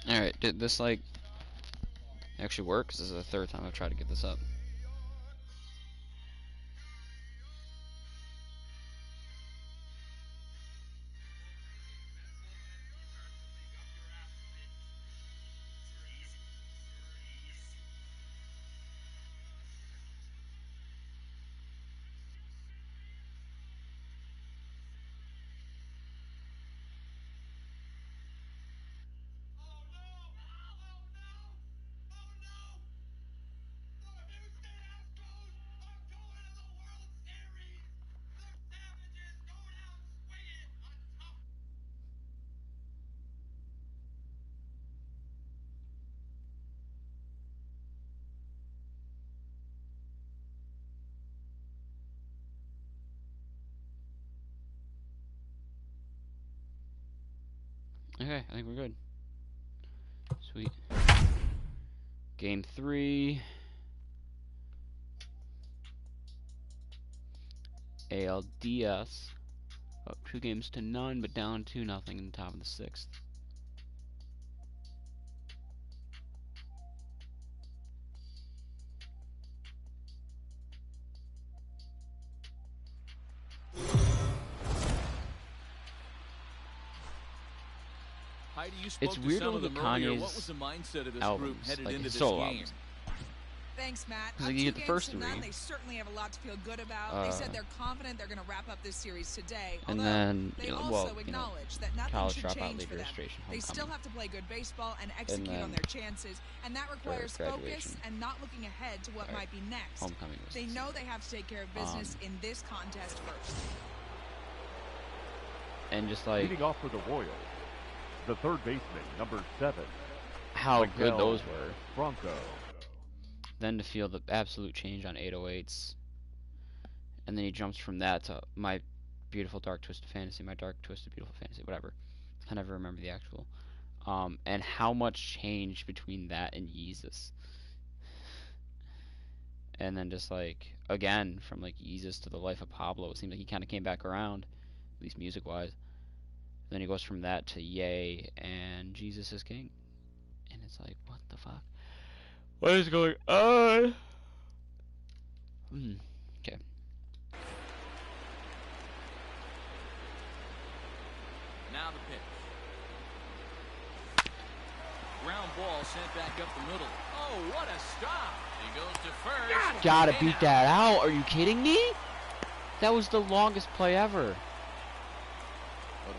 Alright, did this, like, actually work? 'Cause this is the third time I've tried to get this up. Okay, I think we're good. Sweet. Game 3. ALDS. Up 2-0, but down 2-0 in the top of the 6th. It's weird to look at Kanye's what was the mindset of this albums, group headed like into his this solo game? albums. Thanks, Matt. Like you get the first 3, they certainly have a lot to feel good about. They said they're confident they're going to wrap up this series today. And then, they you know, also well, acknowledge that nothing college should dropout, change league for them. registration, They still homecoming. have to play good baseball and execute then on their chances, and that requires focus graduation. and not looking ahead to what might be next. Homecoming was They know they have to take care of business in this contest first. And just like leading off for the Royals, the third baseman, number 7. how Miguel good those were. Bronco. Then to feel the absolute change on 808s. And then he jumps from that to My Beautiful Dark Twisted Fantasy, My Dark Twisted Beautiful Fantasy, whatever. I never remember the actual. And how much changed between that and Yeezus. And then just like, again, from like Yeezus to the Life of Pablo, it seems like he kind of came back around, at least music-wise. Then he goes from that to Yay and Jesus is King. And it's like, what the fuck? What is going on? Okay. Now the pitch. Ground ball sent back up the middle. Oh, what a stop! He goes to first. Gotta beat that out. Are you kidding me? That was the longest play ever.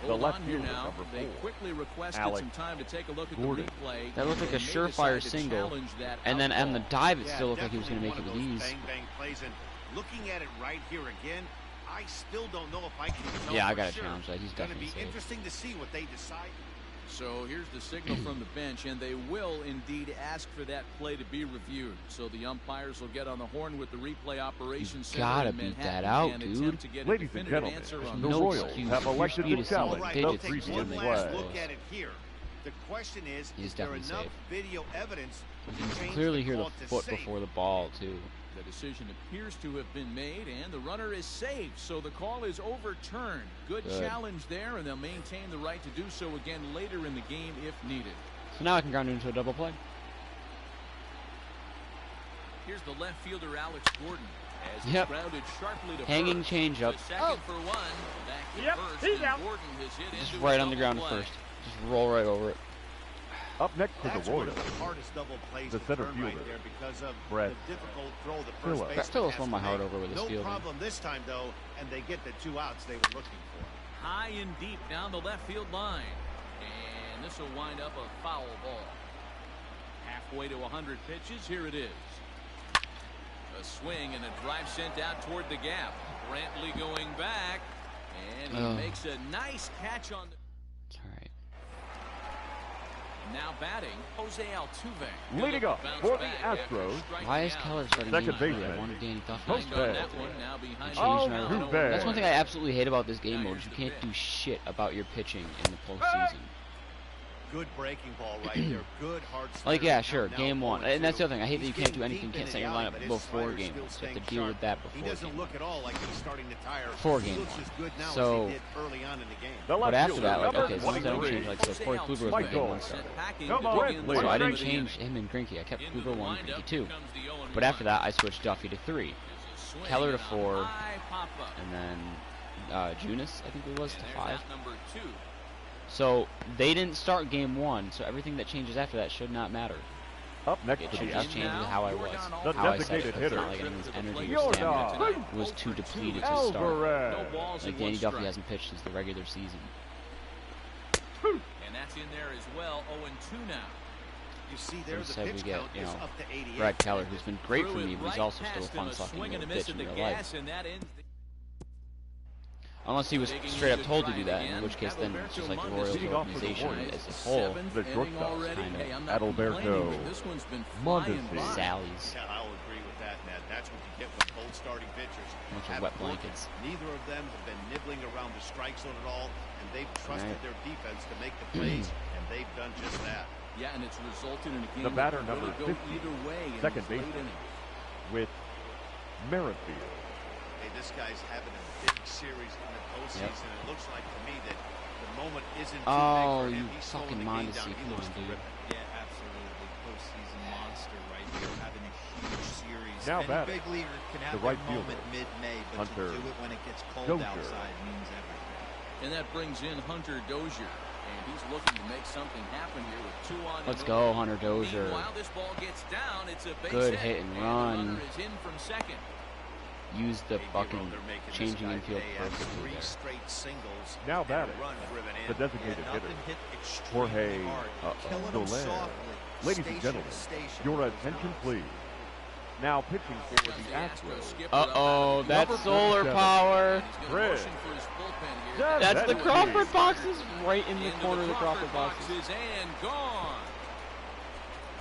The left fielder, now. number 4. They quickly requested Alex some time to take a look at Gordon. the replay. That looked like a and they surefire decided to single. challenge that And then on the outball. dive, it still looked like he was going to make it with ease. Bang bang plays, and looking at it right here again, I still don't know if I can tell. Yeah, I for gotta sure. challenge that. He's It's going to definitely be safe. interesting to see what they decide. So here's the signal from the bench, and they will indeed ask for that play to be reviewed. So the umpires will get on the horn with the replay operations center gotta in beat Manhattan that out, and dude. attempt to get a Ladies and definitive gentlemen, answer on the this. No Royals excuse. have Your elected speed to is challenge solid. All They right, the we'll did take three one in the last last look place. at it here. The question is He's there definitely enough safe. video evidence You to can change clearly the hear the call to foot safe? before the ball, too. The decision appears to have been made, and the runner is safe, so the call is overturned. Good challenge there, and they'll maintain the right to do so again later in the game if needed. So now I can ground it into a double play. Here's the left fielder, Alex Gordon, as he's Yep. grounded sharply to Hanging first. changeup. The second for one. Back to first, he's and out. Gordon has hit Just into right a on the ground double at play. first. Just roll right over it. Up next for That's the one Royals, of the hardest double plays the to center turn right fielder, there because of Brett the difficult throw the first Phillips. baseman Phillips has won to my heart make. over with his No fielding. problem this time though, and they get the 2 outs they were looking for. High and deep down the left field line. And this will wind up a foul ball. Halfway to 100 pitches. Here it is. A swing and a drive sent out toward the gap. Brantley going back. And he makes a nice catch on the... It's alright. Now batting, Jose Altuve. Leading up for the Astros, Why is Keller starting second game 3? I baseman, wanted Danny Duff. Jose Altuve. That's one thing I absolutely hate about this game mode is you can't do shit about your pitching in the postseason. good breaking ball right there. Good hard Like, slider. yeah, sure, Now game 1. And that's the other thing. I hate that you He's can't do getting anything. You deep can't set into your the alley, lineup but his before slider's game still 1. So you have to staying deal with sharp. that He before doesn't game look 1. at all like he's starting to tire. Before He game looks 1. as good now So, as he did early on in the game. The but left after fielder, that, like, number okay, as long as I don't 23. change, like, so Corey Kluber was my game 1 starter. Come on, So I didn't Wait. change him and Greinke. I kept Kluber 1, Greinke 2. But after that, I switched Duffy to 3. Keller to 4. And then Junis, I think it was, to 5. So they didn't start game 1, so everything that changes after that should not matter. Up next It to should the just Astros, change how I was. the How I set it. designated It's hitter, not like anyone's energy or Yorda stamina was too depleted to start. Alvarez. Like Danny Duffy hasn't pitched since the regular season. And that's in there as well. 0-2 now. You see there, the Instead we pitch get, count you is know, up to 88. Brad Keller, who's been great for Threw me, it but he's right also still a past him, fun sucking swing and a little miss bitch at in the real life. gas, and that ends the Unless he was Digging straight up in to told to try do it that, again. in which case then it's just like the Adalberto Royals Leading off for the organization Royals. as a whole, Seventh The inning shortstop, already. kind of Hey, I'm not Adalberto complaining, but this one's been flying Mondesi. by. sallies, Yeah, I'll agree with that, Matt. That's what you get with both starting pitchers. bunch of Have wet it working. blankets. Neither of them have been nibbling around the strike zone at all, and they've trusted Right. their defense to make the plays, and they've done just that. Yeah, and it's resulted in a game The batter, that can number really go 50, either way in second this late baseman. inning. with Merrifield. Hey, this guy's having a big series in the postseason. It looks like to me that the moment isn't too Oh, big for him. you He's slowing fucking the game Mondesi, down. He come looks on, dude. terrific. Yeah, absolutely. Postseason monster right here, having a huge series. Now Any batting, big leaguer can have the right that fielder, moment mid-May, but Hunter to do it when it gets cold Dozier. outside means everything. And that brings in Hunter Dozier. And he's looking to make something happen here with 2 on. Let's go, Hunter Dozier. Meanwhile, this ball gets down. It's a base Good hit and the run. runner is in from second. Use the Hey, fucking Nero, they're making this changing guy infield pay after perfectly 3 there. straight singles Now and a batting, run driven in. the designated Yeah, hitter, nothing hit extremely Jorge hard. Killing him Soler. softly. Ladies and Station gentlemen, to station your with those attention knocks. please. Now pitching for the Astros, Uh-oh, that's Number solar 47. power. Chris. That's the That's Crawford it. boxes right in the corner of the Crawford boxes. And gone.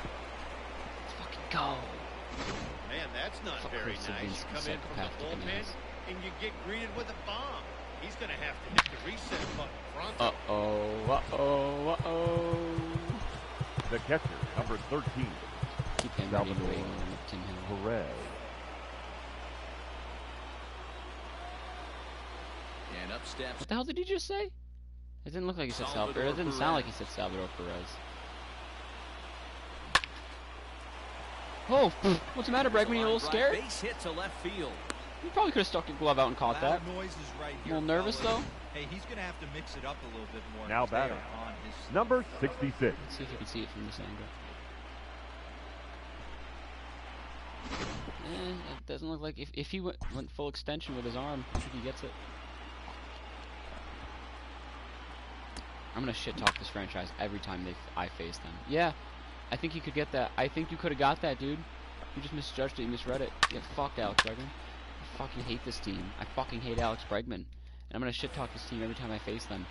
Let's fucking go. Man, that's not Fuck very Chris nice. You Sabinski, come in from the psychopathic bullpen ass. and you get greeted with a bomb. He's going to have to hit the reset button pronto. Uh-oh, uh-oh, uh-oh. the catcher, number 13, Keep him Salvador running away with Tim Hill. Perez. And up steps. What the hell did he just say? It didn't look like he said Salvador. It didn't sound like he said Salvador Perez. Oh, what's the matter, Bregman? You a little scared? Base hit to left field. You probably could have stuck your glove out and caught that. Loud noises right A here, little nervous, fellas. though? Hey, he's going to have to mix it up a little bit more. Now 'cause they batting, are on his number 66, Let's see if you can see it from this angle. It doesn't look like if he went full extension with his arm, I think he gets it. I'm gonna shit talk this franchise every time I face them. Yeah, I think he could get that. I think you could have got that, dude. You just misjudged it. You misread it. Get fucked, Alex Bregman. I fucking hate this team. I fucking hate Alex Bregman, and I'm gonna shit talk this team every time I face them.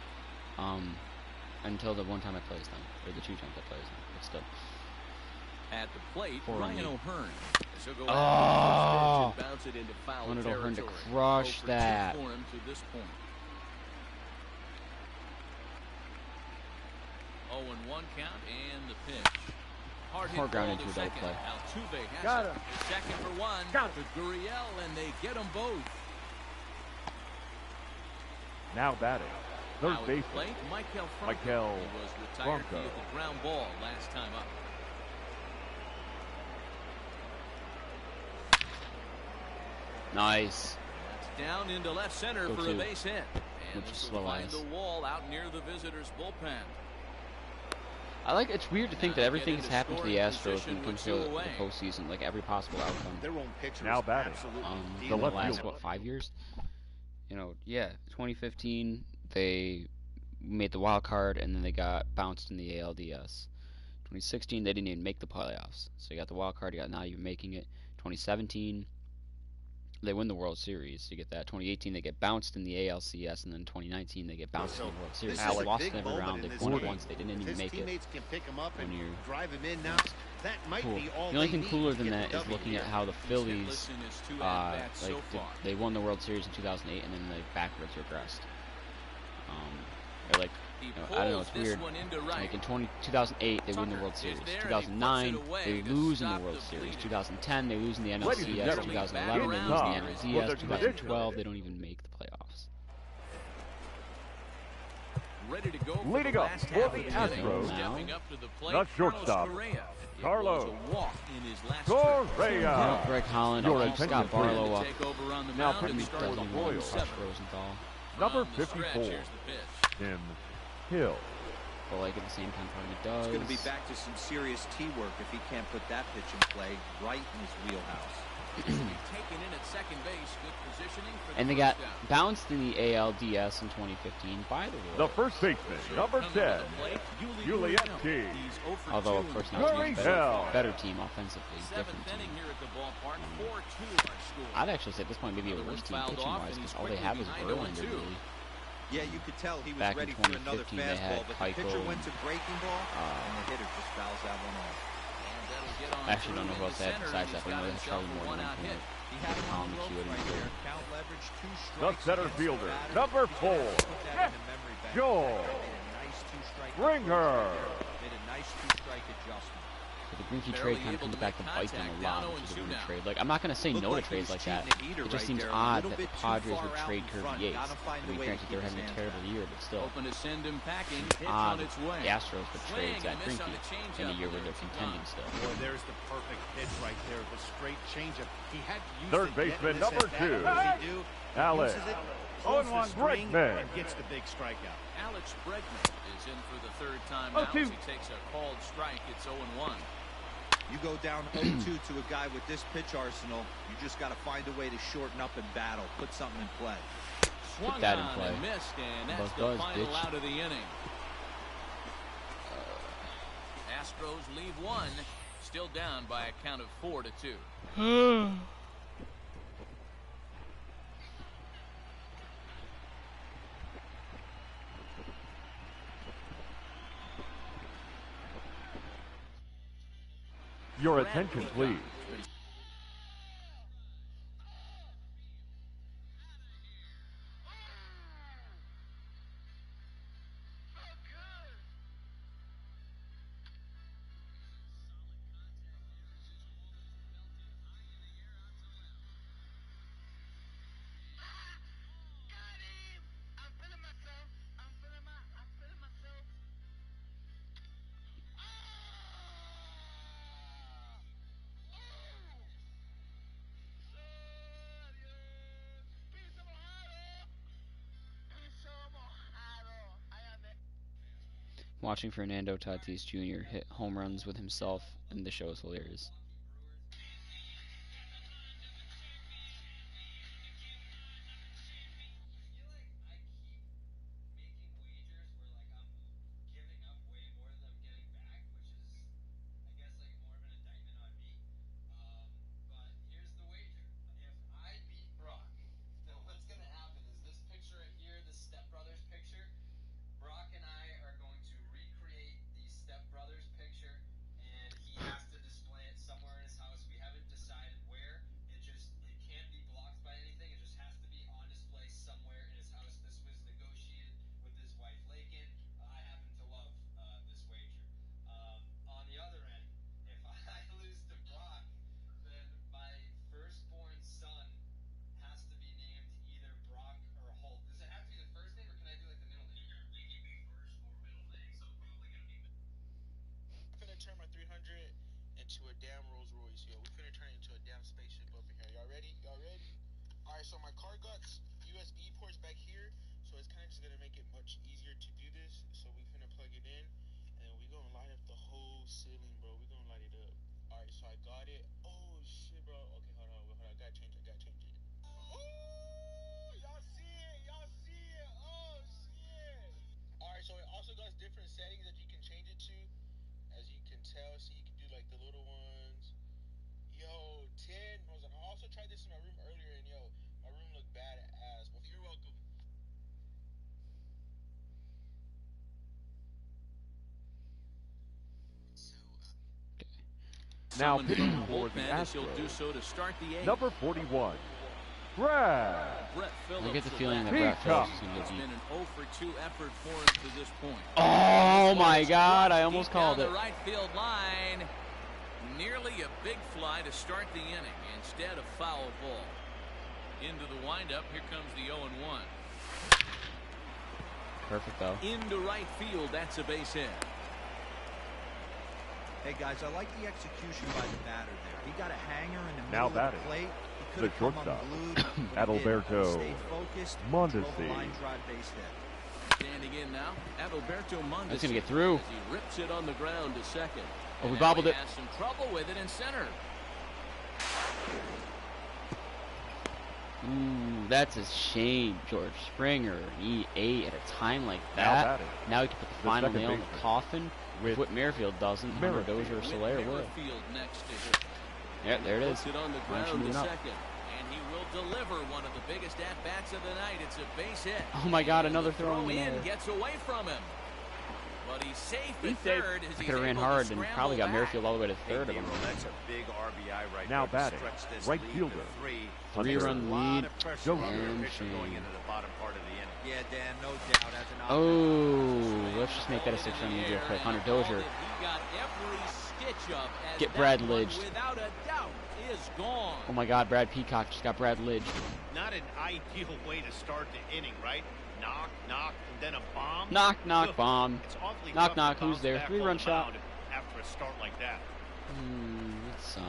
Until the one time I plays them, or the 2 times I plays them. But still. At the plate, Poor Ryan me. O'Hearn. She'll go Oh! after the pitch and bounce it into foul Wanted O'Hearn to territory. crush 0 for 2 that. for him to this point. 0-1 count and the pitch. Hard hit Hard ground ball into to a double second. play. Altuve has Got it. him. Second for 1. Got To Gurriel, and they get them both. now batting, third Now at the baseman, plate, Michael Franco. Michael He was retired Franco. via the ground ball last time up. Nice. That's down into left center Go for two. a base hit. And Which is this will slow find eyes. the wall out near the visitors' bullpen. I like. It's weird to think Now that they everything get has into happened to the scoring Astros when position it comes with to two the away. postseason. Like every possible outcome. Their own pitcher Now is batting. absolutely The In the left last fielder. 5 years? You know, yeah. 2015, they made the wild card, and then they got bounced in the ALDS. 2016, they didn't even make the playoffs. So you got the wild card. Now you're making it. 2017. They win the World Series. You get that. 2018, they get bounced in the ALCS, and then 2019, they get bounced in the World Series. This They is a lost big in every moment round. in They've this won it game. once. They didn't even His make it. teammates can pick him up when and you're- drive him in now. That might Cool. be all The only they thing need cooler to than get that the is W looking here. at how the Phillies, Hitless in his 2 like, at-bats so far. they won the World Series in 2008, and then they backwards regressed. Or like, I don't know, it's weird. Like in 2008, they win the World Series. 2009, they lose in the World Series. 2010, they lose in the NLCS. 2011, they lose in the NLCS. 2012, they don't even make the playoffs. Ready to go Leading up for the Astros, the shortstop, Carlos Correa. Greg Holland, Your Scott attention, Barlow up. Now He pitching for doesn't the even want to Royals, touch Rosenthal. number 54, Tim Hill. But like at the same time, probably does. It's going to be back to some serious tee work if he can't put that pitch in play right in his wheelhouse. And they got bounced in the ALDS in 2015 by the Royals. The first baseman, number 10, Giulietti. Although, of course, not better team offensively, different team. I'd actually say at this point maybe a worse team pitching-wise because all they have is Verlander, really. Yeah, you could tell he was Back ready in for another 2015, they had fastball, but the pitcher Keuchel went to breaking ball, and the hitter just fouls that one off. I actually don't know who else they had besides that, but I know they had Charlie Morton on point. Colin McHugh at The center fielder, number 4, Joel Springer. Made a nice two-strike adjustment. But the Greinke trade kind of comes back to bite them a lot, which is a weird trade. Like, I'm not going to say no to trades like that. It just seems odd that the Padres would trade Kirby Yates. I mean, granted, they're having a terrible year, but still. It's odd that the Astros would trade Zach Greinke in a year where they're contending still. Boy, there's the perfect pitch right there. The straight changeup. He had used Third baseman, number 2, Alex 0-1 Bregman. Gets the big strikeout. Alex Bregman is in for the third time now as he takes a called strike. It's 0-1. You go down 0-2 to a guy with this pitch arsenal, you just got to find a way to shorten up and battle, put something in play. Put that in play. And missed, and that's the final out of the inning. Astros leave one, still down by a count of 4-2. Your attention, please. Watching Fernando Tatis Jr. hit home runs with himself, and the show is hilarious. Turn my 300 into a damn Rolls Royce, yo. We finna turn it into a damn spaceship up in here. Y'all ready? Y'all ready? Alright, so my car got USB ports back here, so it's kind of just gonna make it much easier to do this. So we finna plug it in, and we gonna light up the whole ceiling, bro. We gonna light it up. Alright, so I got it. Oh shit, bro. Okay, hold on. I gotta change it. Oh, y'all see it? Oh shit. Alright, so it also got different settings that you can change it to. As you can tell, so you can do like the little ones. Yo, 10. I also tried this in my room earlier, and yo, my room looked badass. Well, you're welcome. Now pitching for the Astros, number 41, Brad. Brett I get the Phillips feeling that will Brett bat. Phillips is going to It's get been beat. an 0 for 2 effort for him to this point. Oh my God! I Deep almost down called it. the right field line. Nearly a big fly to start the inning. Instead, a foul ball. Into the windup. Here comes the 0-1. Perfect though. Into right field. That's a base hit. Hey guys, I like the execution by the batter there. He got a hanger in the Now middle of the batting, plate. He could the have come shortstop, unglued, but he didn't. Adalberto He stayed focused, drove a Mondesi. line drive base hit. Standing in now, Adalberto Mondesi. That's gonna get through. As he rips it on the ground to second. Oh, we And now bobbled he it. has some trouble with it in center. Ooh, that's a shame, George Springer. He ate at a time like Now that. batting, Now he can put the the final second nail in the baseman, coffin. Whit If Whit Merrifield doesn't, Hunter Dozier or Soler will. Merrifield next to him. Yeah, there it is. Puts it on the Why don't you ground move to it up? second. And he will deliver one of the biggest at-bats of the night. It's a base hit. Oh my God, And another the throw in the in air. gets away from him. But he's safe He's at safe. third as I he's could have ran able to hard and scramble probably got back. Merrifield all the way to Hey, third of him. D-Roll, that's a big RBI right Now there to batting, stretch this right lead fielder, to 3. Three-run A lot lead. of pressure on Joker. the pitcher going Shame. into the bottom part of the inning. Yeah, Dan, no doubt. As an Oh, let's just make that a 6-run lead real quick. Hunter Dozier. He got every stitch up as Get that Brad one, Lidge. without a doubt, is gone. Oh my God, Brad Peacock just got Brad Lidge. Not an ideal way to start the inning, right? Knock, knock, and then a bomb. Knock, knock, Ugh, bomb. It's awfully Knock, tough knock, to who's bounce there? back 3-run on the shot. mound after a start like that. That sucks.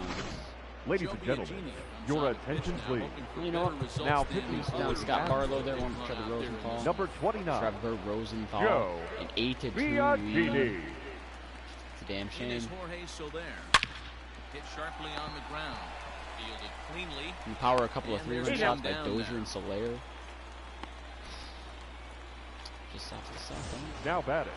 Ladies Joe and gentlemen, Biagini your comes on the pitch attention now, please. hoping for You know better what? results Now than pitching he Down would Scott have Barlow there, been one for Trevor out there in Rosenthal. this Number 29, Trevor Rosenthal. Joe An 8-2 lead. Biagini. It's a damn It shame. is Jorge Soler. Hit sharply on the ground. Fielded cleanly. You power a couple of And there's 3-run one shots by down Dozier now. and Soler. Just sucks to suck, don't it? Now batting,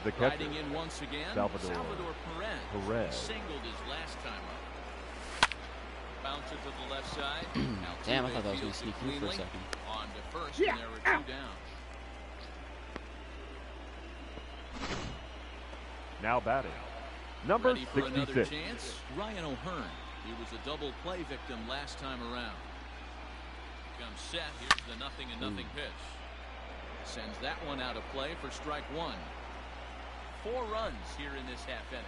the catcher, Riding in once again, Salvador Perez. Perez. He singled his last time up. Bouncer to the left side. Damn, I thought that was Altuve going to sneak through for a cleanly. second. On to first, and there were 2 down. now batting, number Ready for another 66, chance? Ryan O'Hearn. He was a double play victim last time around. Comes set. Here's the 0-0 pitch. Sends that one out of play for strike 1. 4 runs here in this half inning.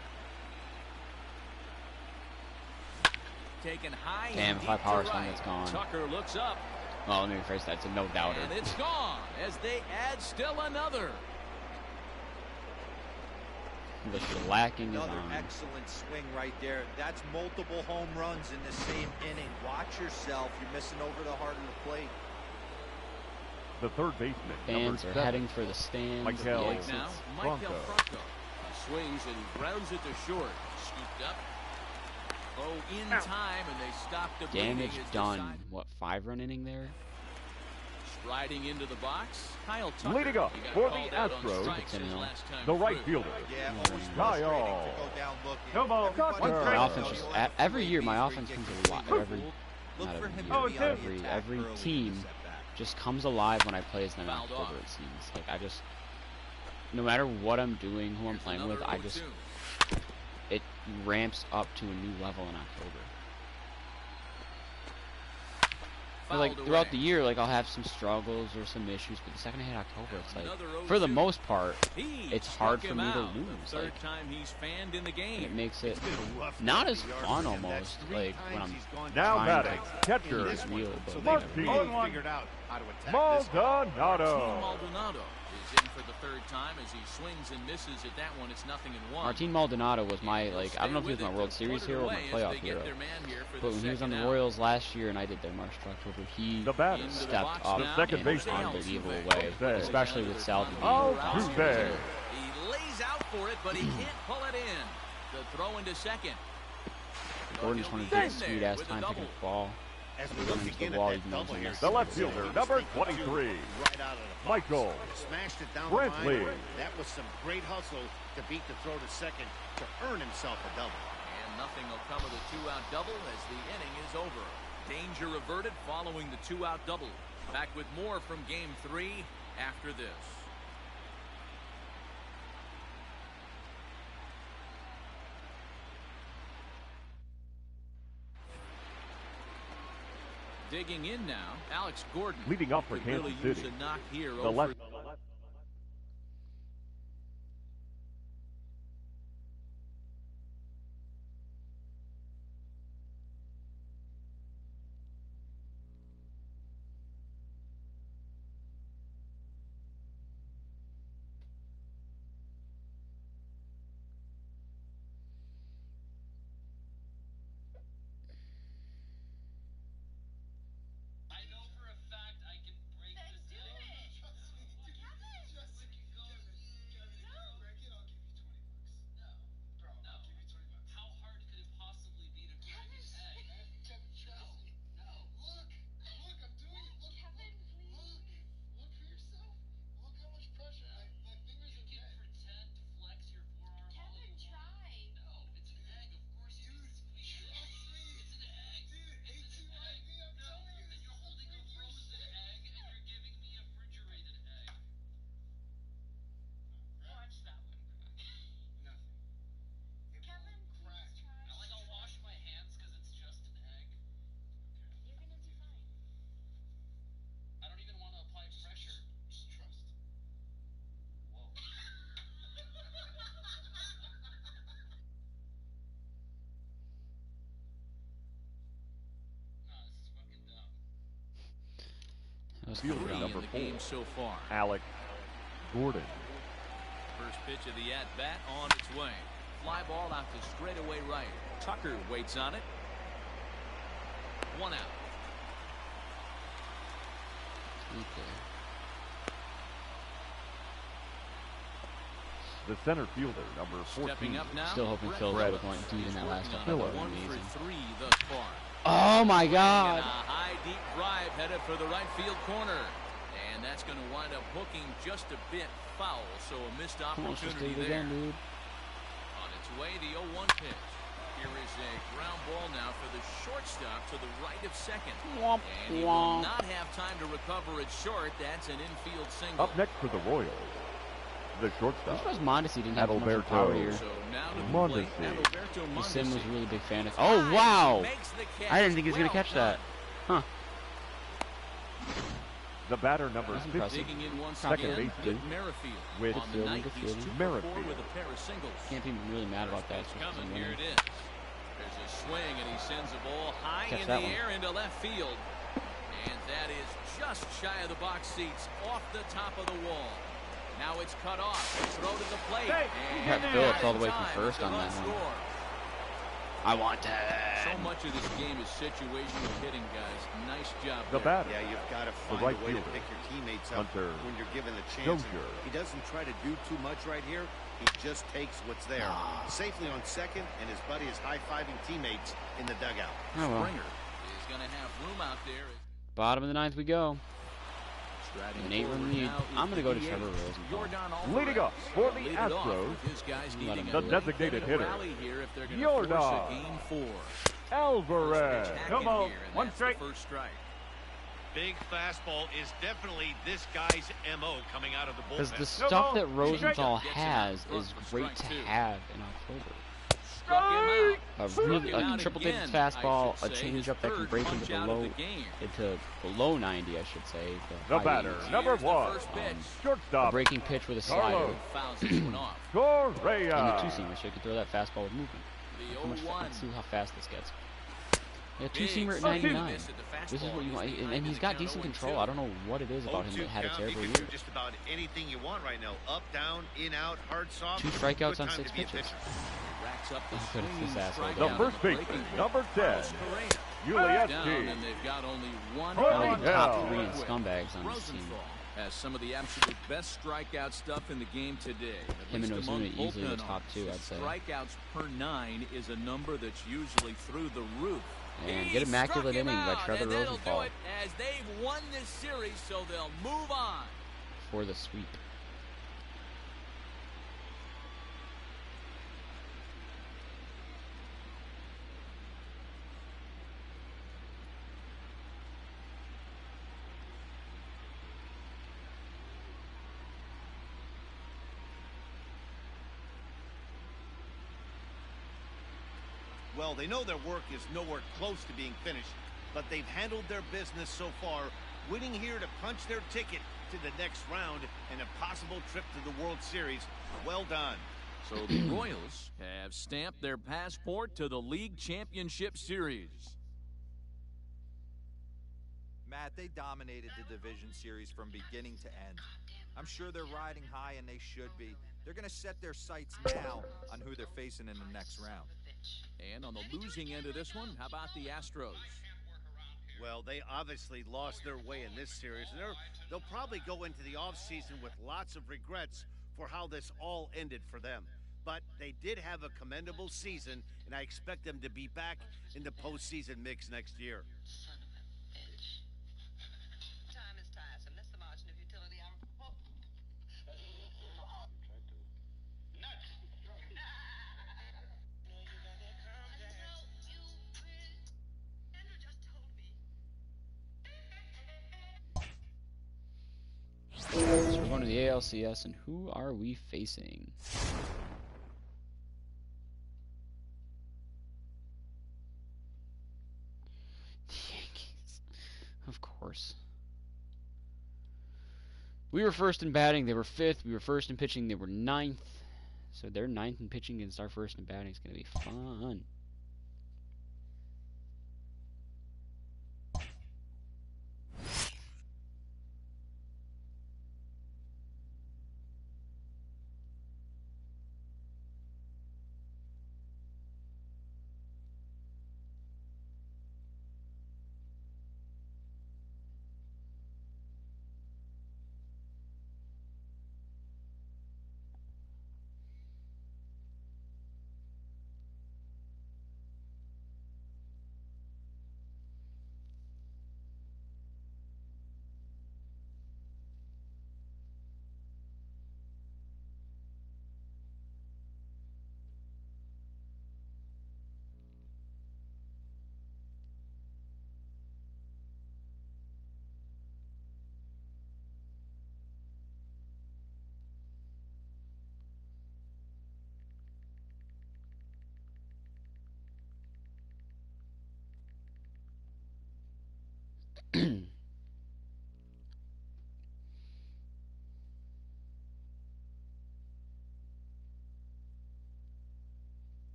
Taken high. Damn, and if I deep power to swing, right. it's gone. Tucker looks up, Well, let me rephrase that. It's a no-doubter. and it's gone as they add still another. The shellacking is Another on. excellent swing right there. That's multiple home runs in the same inning. Watch yourself. You're missing over the heart of the plate. the third baseman, Fans number are 7, heading for the stands. Michael the Right exits. now, Franco. Michael Franco. He swings and grounds it to short. Scooped up. Throw in time, and they stop the bleeding Damage as done. decided. What, 5-run inning there? Striding into the box, Kyle Tucker. Leading up He got for called the out on Astros, strikes his Hill. last time the right through. fielder, Yeah, always Kyle. frustrating to go down looking. Come on, Everybody Tucker. My knows offense he'll just have a every few year my ABs where offense he comes gets alive. completely Every fooled. Look not for every him year, to Oh, be it's on him. the attack every early in the team setback. just comes alive when I play as them in Fouled October. off. It seems like I just, no matter what I'm doing, who I'm Here's playing with, another I just 0-2. it ramps up to a new level in October. But like Fouled throughout away. the year, like I'll have some struggles or some issues, but the second I hit October, it's like Another for the 0-2. most part, He it's struck hard for him me to out. lose, The third like- time he's fanned in the and it game. makes it It's been a rough not night as for fun Yard, and almost, that's 3 like when times I'm he's gone Now down. batting, to catcher, this real, So but they've Martin. really figured out how to attack this one. Maldonado. Team Maldonado is in for the third time as he swings and misses at that one. It's 0-1. Martin Maldonado was my, like, I don't know if he was my World Series hero or my playoff hero, but when he was on the Royals last year and I did their March to October, he The batter, Into the stepped box up now. The second in an baseman, unbelievable Altuve. way, Altuve. especially with Salvi being Altuve. He lays out for it, but he can't pull it in. The throw into second. Gordon just wanted to get a sweet ass time picking the ball. As we Run look into the again wall, at even that though double it's here. almost The left fielder, number 23, Right out of the box. Michael Smashed it down Brantley. the line. That was some great hustle to beat the throw to second to earn himself a double. And nothing will come of the 2-out double as the inning is over. Danger averted following the 2-out double. Back with more from Game 3 after this. Digging in now, Alex Gordon. Leading off for Could Kansas really use City, a knock here the over left. Fielder number 4, so far. Alex Gordon. First pitch of the at-bat on its way. Fly ball out to straightaway right. Tucker waits on it. 1 out. Okay. The center fielder, number 14. Stepping up now. Still hoping Phil Brett would want deep in that last one. Phil. That would be 1 amazing. for 3 thus far. Oh my And God! a high deep drive headed for the right field corner. And that's going to wind up hooking just a bit foul. So a missed Almost just opportunity did it there. again, dude. On its way, the 0-1 pitch. Here is a ground ball now for the shortstop to the right of second. Womp, And he will womp. not have time to recover it short. That's an infield single. Up next for the Royals, the I'm shortstop, surprised Mondesi didn't have as much Adalberto power here. So now to the Mondesi. plate, Adalberto The Sim was Mondesi. a really big fan of. Oh wow! Makes the catch. I didn't think he was gonna Well catch that. done. Huh? the batter number That's 50, impressive. Digging in once Second again, baseman Whit Merrifield. with On the fielding, night, good he's fielding. 2 for 4 Merrifield. with a pair of singles. Can't be really mad about that. It's Especially coming, winning. here it is. There's a swing, and he sends the ball high Catch in that the one. air into left field. And that is just shy of the box seats, off the top of the wall. Now it's cut off. Throw to the plate. Hey, And Got Phillips not all the way in from time. first It's a on that run one. score. I want that. So much of this game is situational hitting, guys. Nice job the there. batter, Yeah, you've got to find right a way to fielder, pick your teammates up Hunter when you're given the chance. Dozier. He doesn't try to do too much right here. He just takes what's there. Safely on second, and his buddy is high-fiving teammates in the dugout. Oh well. Springer is going to have room out there. Bottom of the ninth we go. Striding An 8-run forward lead. now I'm gonna is go to the Trevor DH. Rosenthal. Yordan Alvarez Leading up for the lead it off Astros, with his guys Let needing him a do the it. designated hitter, rally here if they're going to force Yordan a game 4. Alvarez. Attack Come in on, here, and one that's strike. the first strike. Big fastball is definitely this guy's MO coming out of the Because bullpen. the stuff that Strike. Rosenthal Gets him out has front is for great strike to 2. have in October. Struck him out. A Struck really him out triple digits again, fastball, I a should say. changeup that can Third break punch out of the game. into below 90, I should say. The high batter, 80s. number Here's the 1, first pitch. A shortstop, breaking pitch with a slider. Carlos Fouls this one off. Correa. And the two-seamer, so you can throw that fastball with movement. The How much, 0-1. let's see how fast this gets. Yeah, Big two-seamer at swing 99. miss at the This is fastball. what you want, He's behind and in he's the got count decent 0-2. control. I don't know what it is about him that had a count, terrible you year. can do just about anything you want right now. Up, down, in, out, hard, soft. 2 strikeouts Good on time 6 to be a pitches. pitcher. Racks up the Oh, good, it's swinging this asshole. strikeout The in first breaking baseman, pitch. number 10, Carlos Correa. Down, Juliet. and they've got only one Holy All out the top hell. 3 and scumbags on this team. Rosenthal has some of the absolute best strikeout stuff in the game today. At Him and least among Ozuna easily the bullpen top 2, arms. I'd say. Strikeouts per 9 is a number that's usually through the roof. And He get immaculate struck him inning by out, Trevor and that'll Rosenthal do it as they've won this series, so they'll move on. for the sweep. Well, they know their work is nowhere close to being finished. but they've handled their business so far, winning here to punch their ticket to the next round and a possible trip to the World Series. Well done. So the Royals have stamped their passport to the League Championship Series. Matt, they dominated the division series from beginning to end. I'm sure they're riding high, and they should be. They're going to set their sights now on who they're facing in the next round. And on the losing end of this one, how about the Astros? Well, they obviously lost their way in this series, and they'll probably go into the offseason with lots of regrets for how this all ended for them. But they did have a commendable season, and I expect them to be back in the postseason mix next year. So we're going to the ALCS, and who are we facing? The Yankees. Of course. We were first in batting, they were fifth. We were first in pitching, they were ninth. So they're ninth in pitching against our first in batting. It's going to be fun.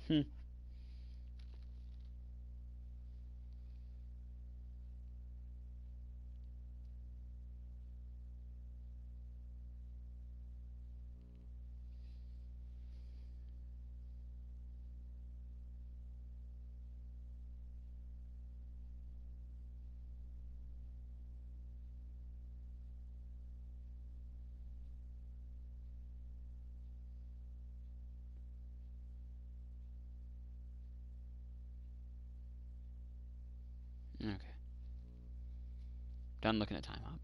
Hmm. Okay. Done looking at time hop.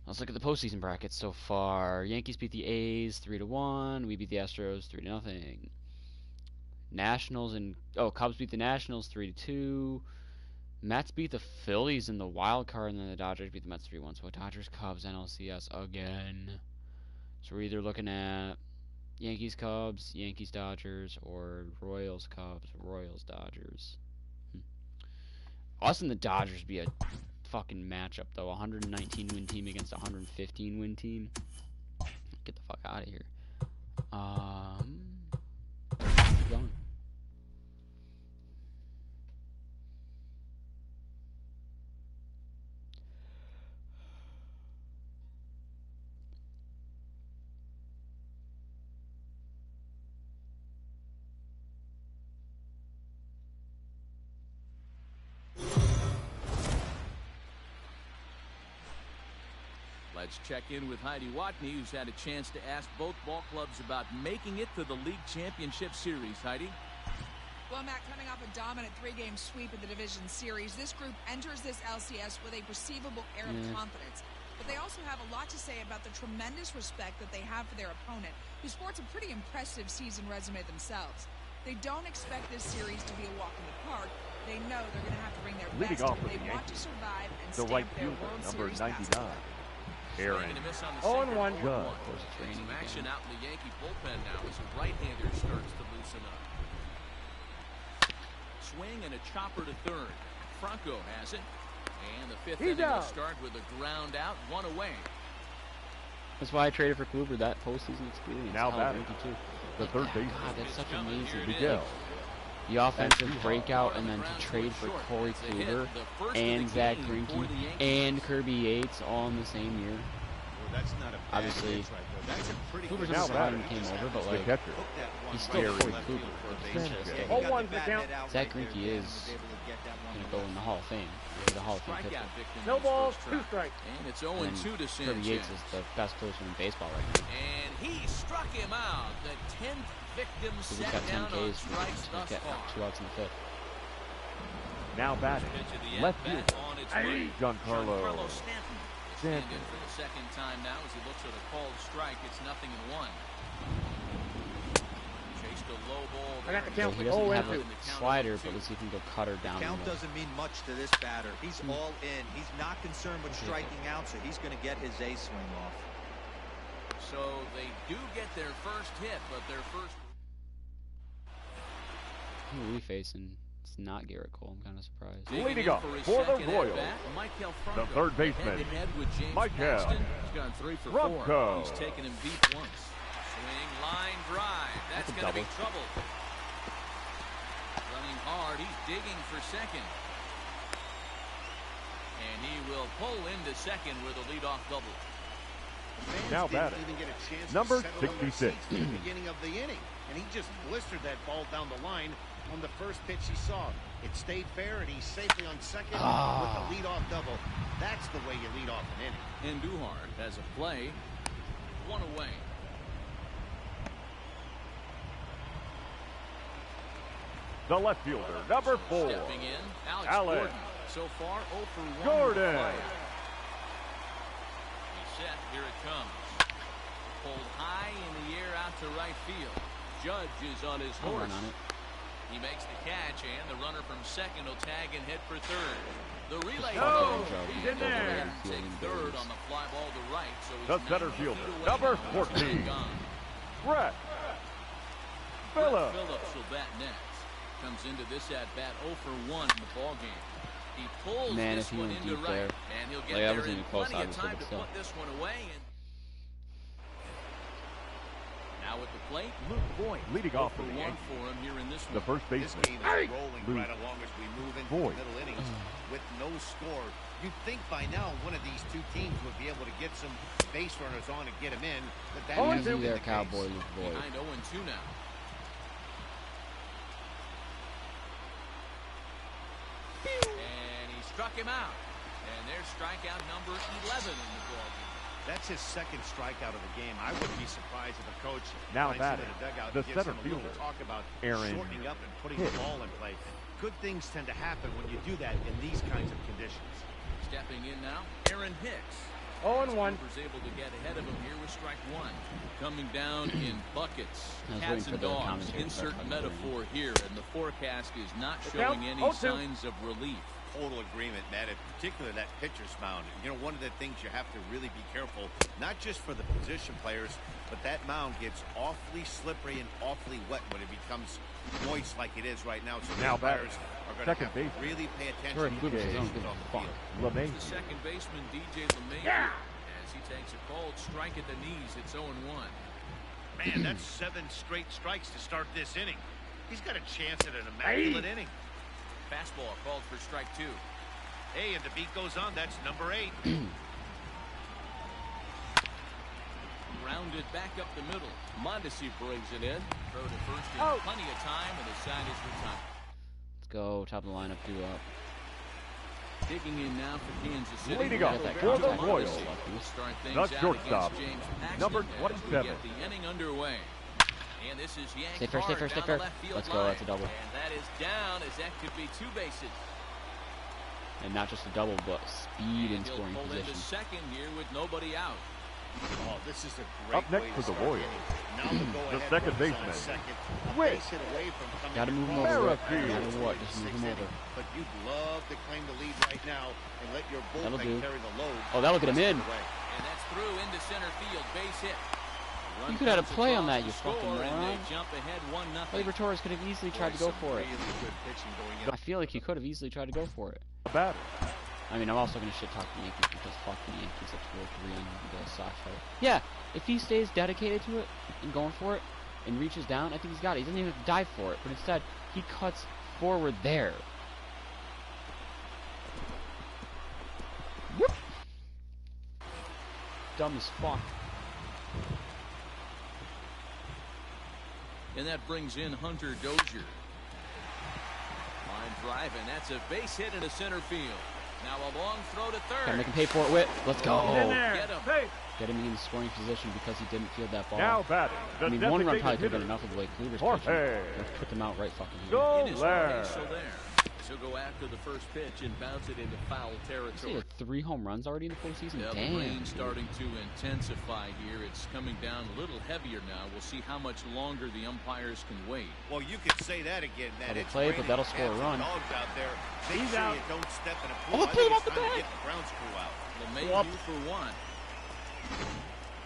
Let's look at the postseason brackets so far. Yankees beat the A's 3-1. We beat the Astros 3-0. Nationals and Cubs beat the Nationals 3-2. Mets beat the Phillies in the wild card, and then the Dodgers beat the Mets 3-1. So Dodgers, Cubs, NLCS again. So we're either looking at Yankees, Cubs, Yankees, Dodgers, or Royals, Cubs, Royals, Dodgers. Us and the Dodgers be a fucking matchup, though. 119 win team against a 115 win team. Get the fuck out of here. Keep going. Let's check in with Heidi Watney, who's had a chance to ask both ball clubs about making it to the League Championship Series. Heidi? Well, Matt, coming off a dominant 3-game sweep in the division series, this group enters this LCS with a perceivable air of confidence. But they also have a lot to say about the tremendous respect that they have for their opponent, who sports a pretty impressive season resume themselves. They don't expect this series to be a walk in the park. They know they're going to have to bring their best, and they want to survive and stamp their World Series passport. Aaron. 0-1 Judge. Some action out in the Yankee bullpen now as a right-hander starts to loosen up. Swing and a chopper to third. Franco has it. And the fifth inning will start with a ground out, 1 away. That's why I traded for Kluber, that postseason experience. Now batting. The third baseman. God, that's such amazing. The offensive breakout, and then to trade for Corey Kluber and Zach Greinke and Kirby Yates all in the same year. Well, that's not a bad obviously, pitch right there. That's a pretty Kluber's good not start. when he came over, but like, catcher. he's still Corey Kluber. Oh, one's the count. Zach Greinke is going to go in the Hall of Fame. He's the Hall of Fame pitcher. No balls, 2 strikes. And it's 0-2 to Sanchez. Kirby Yates is the best closer in baseball right now. And he struck him out. The 10th victim He's set got 10 down on Ks. strikes thus Get far. 2 outs in the 5th. Now batting. Left field. Giancarlo Stanton. Stanton. In for the second time now as he looks at a called strike. It's 0-1. Chased a low ball there. I got the count. He doesn't have a slider, but let's see if he can go cutter down. Count doesn't mean much to this batter. He's all in. He's not concerned with striking out, so he's going to get his A swing off. So they do get their first hit, but their first... Who are we facing? It's not Garrett Cole. I'm kind of surprised. Leading off for the Royals, the third baseman, Michael He's gone 3 for 4. He's taken him deep once. Swing, line drive. That's going to be trouble. Running hard. He's digging for second. And he will pull into second with a leadoff double. Now batting. Number 66. At the beginning of the inning, and he just blistered that ball down the line on the first pitch he saw. It stayed fair, and he's safely on second with a leadoff double. That's the way you lead off an inning. And Duhart has a play, 1 away. The left fielder, number 4. Stepping in, Alex Gordon. So far, 0 for 1. Gordon. He's set. Here it comes. Pulled high in the air out to right field. Judge is on his horse. He makes the catch, and the runner from second will tag and hit for third. The relay he's in there. Take third on the fly ball to right. So The center fielder, number 14. Brett Phillips. Phillips will bat next. Comes into this at bat 0 for 1 in the ball game. He pulls this one into right, and he'll get there in plenty of time to put this one away. And now at the plate, Luke Voigt leading off for the one Yankees. for him here in this one. The first This baseman. game is rolling Luke right along as we move into Voigt. the middle innings with no score. You'd think by now one of these two teams would be able to get some base runners on and get them in, but that hasn't been There, the Cowboy case. Luke Voigt. Behind 0-2 now. And he struck him out. And there's strikeout number 11 in the ballgame. That's his second strikeout of the game. I wouldn't be surprised if a coach Now finds him batting, in the dugout the and gives center him a little fielder, talk about Aaron shortening up and putting the ball in play. Good things tend to happen when you do that in these kinds of conditions. Stepping in now, Aaron Hicks. 0-1. Was able to get ahead of him here with strike 1. Coming down in buckets, cats and dogs. Insert metaphor here, and the forecast is not showing any signs of relief. total agreement, Matt, in particular that pitcher's mound. You know, one of the things you have to really be careful, not just for the position players, but that mound gets awfully slippery and awfully wet when it becomes moist like it is right now. So now players are going to have to baseman. really pay attention Sure, to good the position. positions on the field. The second baseman, DJ LeMahieu, as he takes a cold strike at the knees. It's 0-1. Man, that's 7 straight strikes to start this inning. He's got a chance at an immaculate inning. Fastball called for strike 2. Hey, and the beat goes on. That's number 8. Rounded back up the middle. Mondesi brings it in. Throw to first in plenty of time, and the side is retired. Let's go. Top of the lineup, due up. Digging in now for Kansas City. Leading up for the Royals, Start things the out shortstop, against James Paxton number as we 27. get the inning underway. And this is yanked Stay fair, stay fair, hard stay down fair. the left field Let's go. line. That's a double. And that is down, as that could be 2 bases. And not just a double, but speed and He'll scoring pull into position. second here with nobody out. Oh, this is a great Up next way for to the start Royals, inning. Now the go-ahead second runners on baseman, second. A Whit. base hit away from coming Gotta move him across over. the No field matter what, in just the move him sixth over. inning. But you'd love to claim the lead right now and let your That'll bullpen do. carry the load. Oh, that'll get him in. And that's through into center field. Base hit. Run You could have had a comes play on across that, the you fucking score, and moron. they jump ahead 1-0. Labor Torres could have easily tried to go for it. Really good pitching going in. I feel like he could have easily tried to go for it. Batter. I mean, I'm also going to shit talk the Yankees because fuck the Yankees at 4-3 and the Sox fight. Yeah, if he stays dedicated to it and going for it and reaches down, I think he's got it. He doesn't even have to dive for it, but instead, he cuts forward there. Whoop! Dumb as fuck. And that brings in Hunter Dozier. Line drive, and that's a base hit into center field. Now a long throw to third. Gotta make him pay for it, Whit. Let's go. In there. Get him. Hey. Get him in scoring position because he didn't field that ball. Now batting. I mean, one run probably could have hitter, been enough of the way Kluber's Jorge. pitching. Put them out right fucking here. Go. It is Soler. Soler. He'll go after the first pitch and bounce it into foul See, territory. 3 home runs already in the postseason? Yeah, Damn. the rain's starting to intensify here. It's coming down a little heavier now. We'll see how much longer the umpires can wait. Well, you could say that again, Matt. Double It's play, but raining that'll score a cats and run. Dogs out there. Make He's sure out. you don't step in a Oh, pool. I pull think him off it's the time to bat. get the ground screw out. LeMahieu for 1.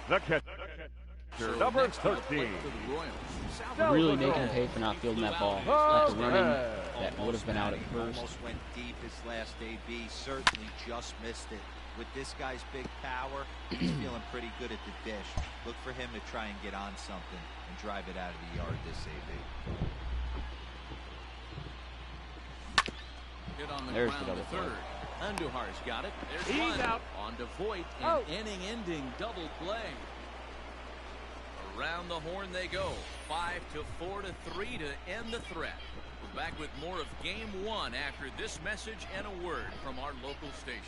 The catcher, So number next to the 13. plate for the Royals. Really making him pay for not fielding that ball. After running, that would have been out at first. Almost went deep his last AB. Certainly just missed it. With this guy's big power, he's feeling pretty good at the dish. Look for him to try and get on something and drive it out of the yard this AB. Hit on the There's the ground double to third. Andujar's got it. There's He's one. out. On to Voit. An inning-ending double play. Around the horn they go. 5-4 to 3 to end the threat. We're back with more of Game 1 after this message and a word from our local station.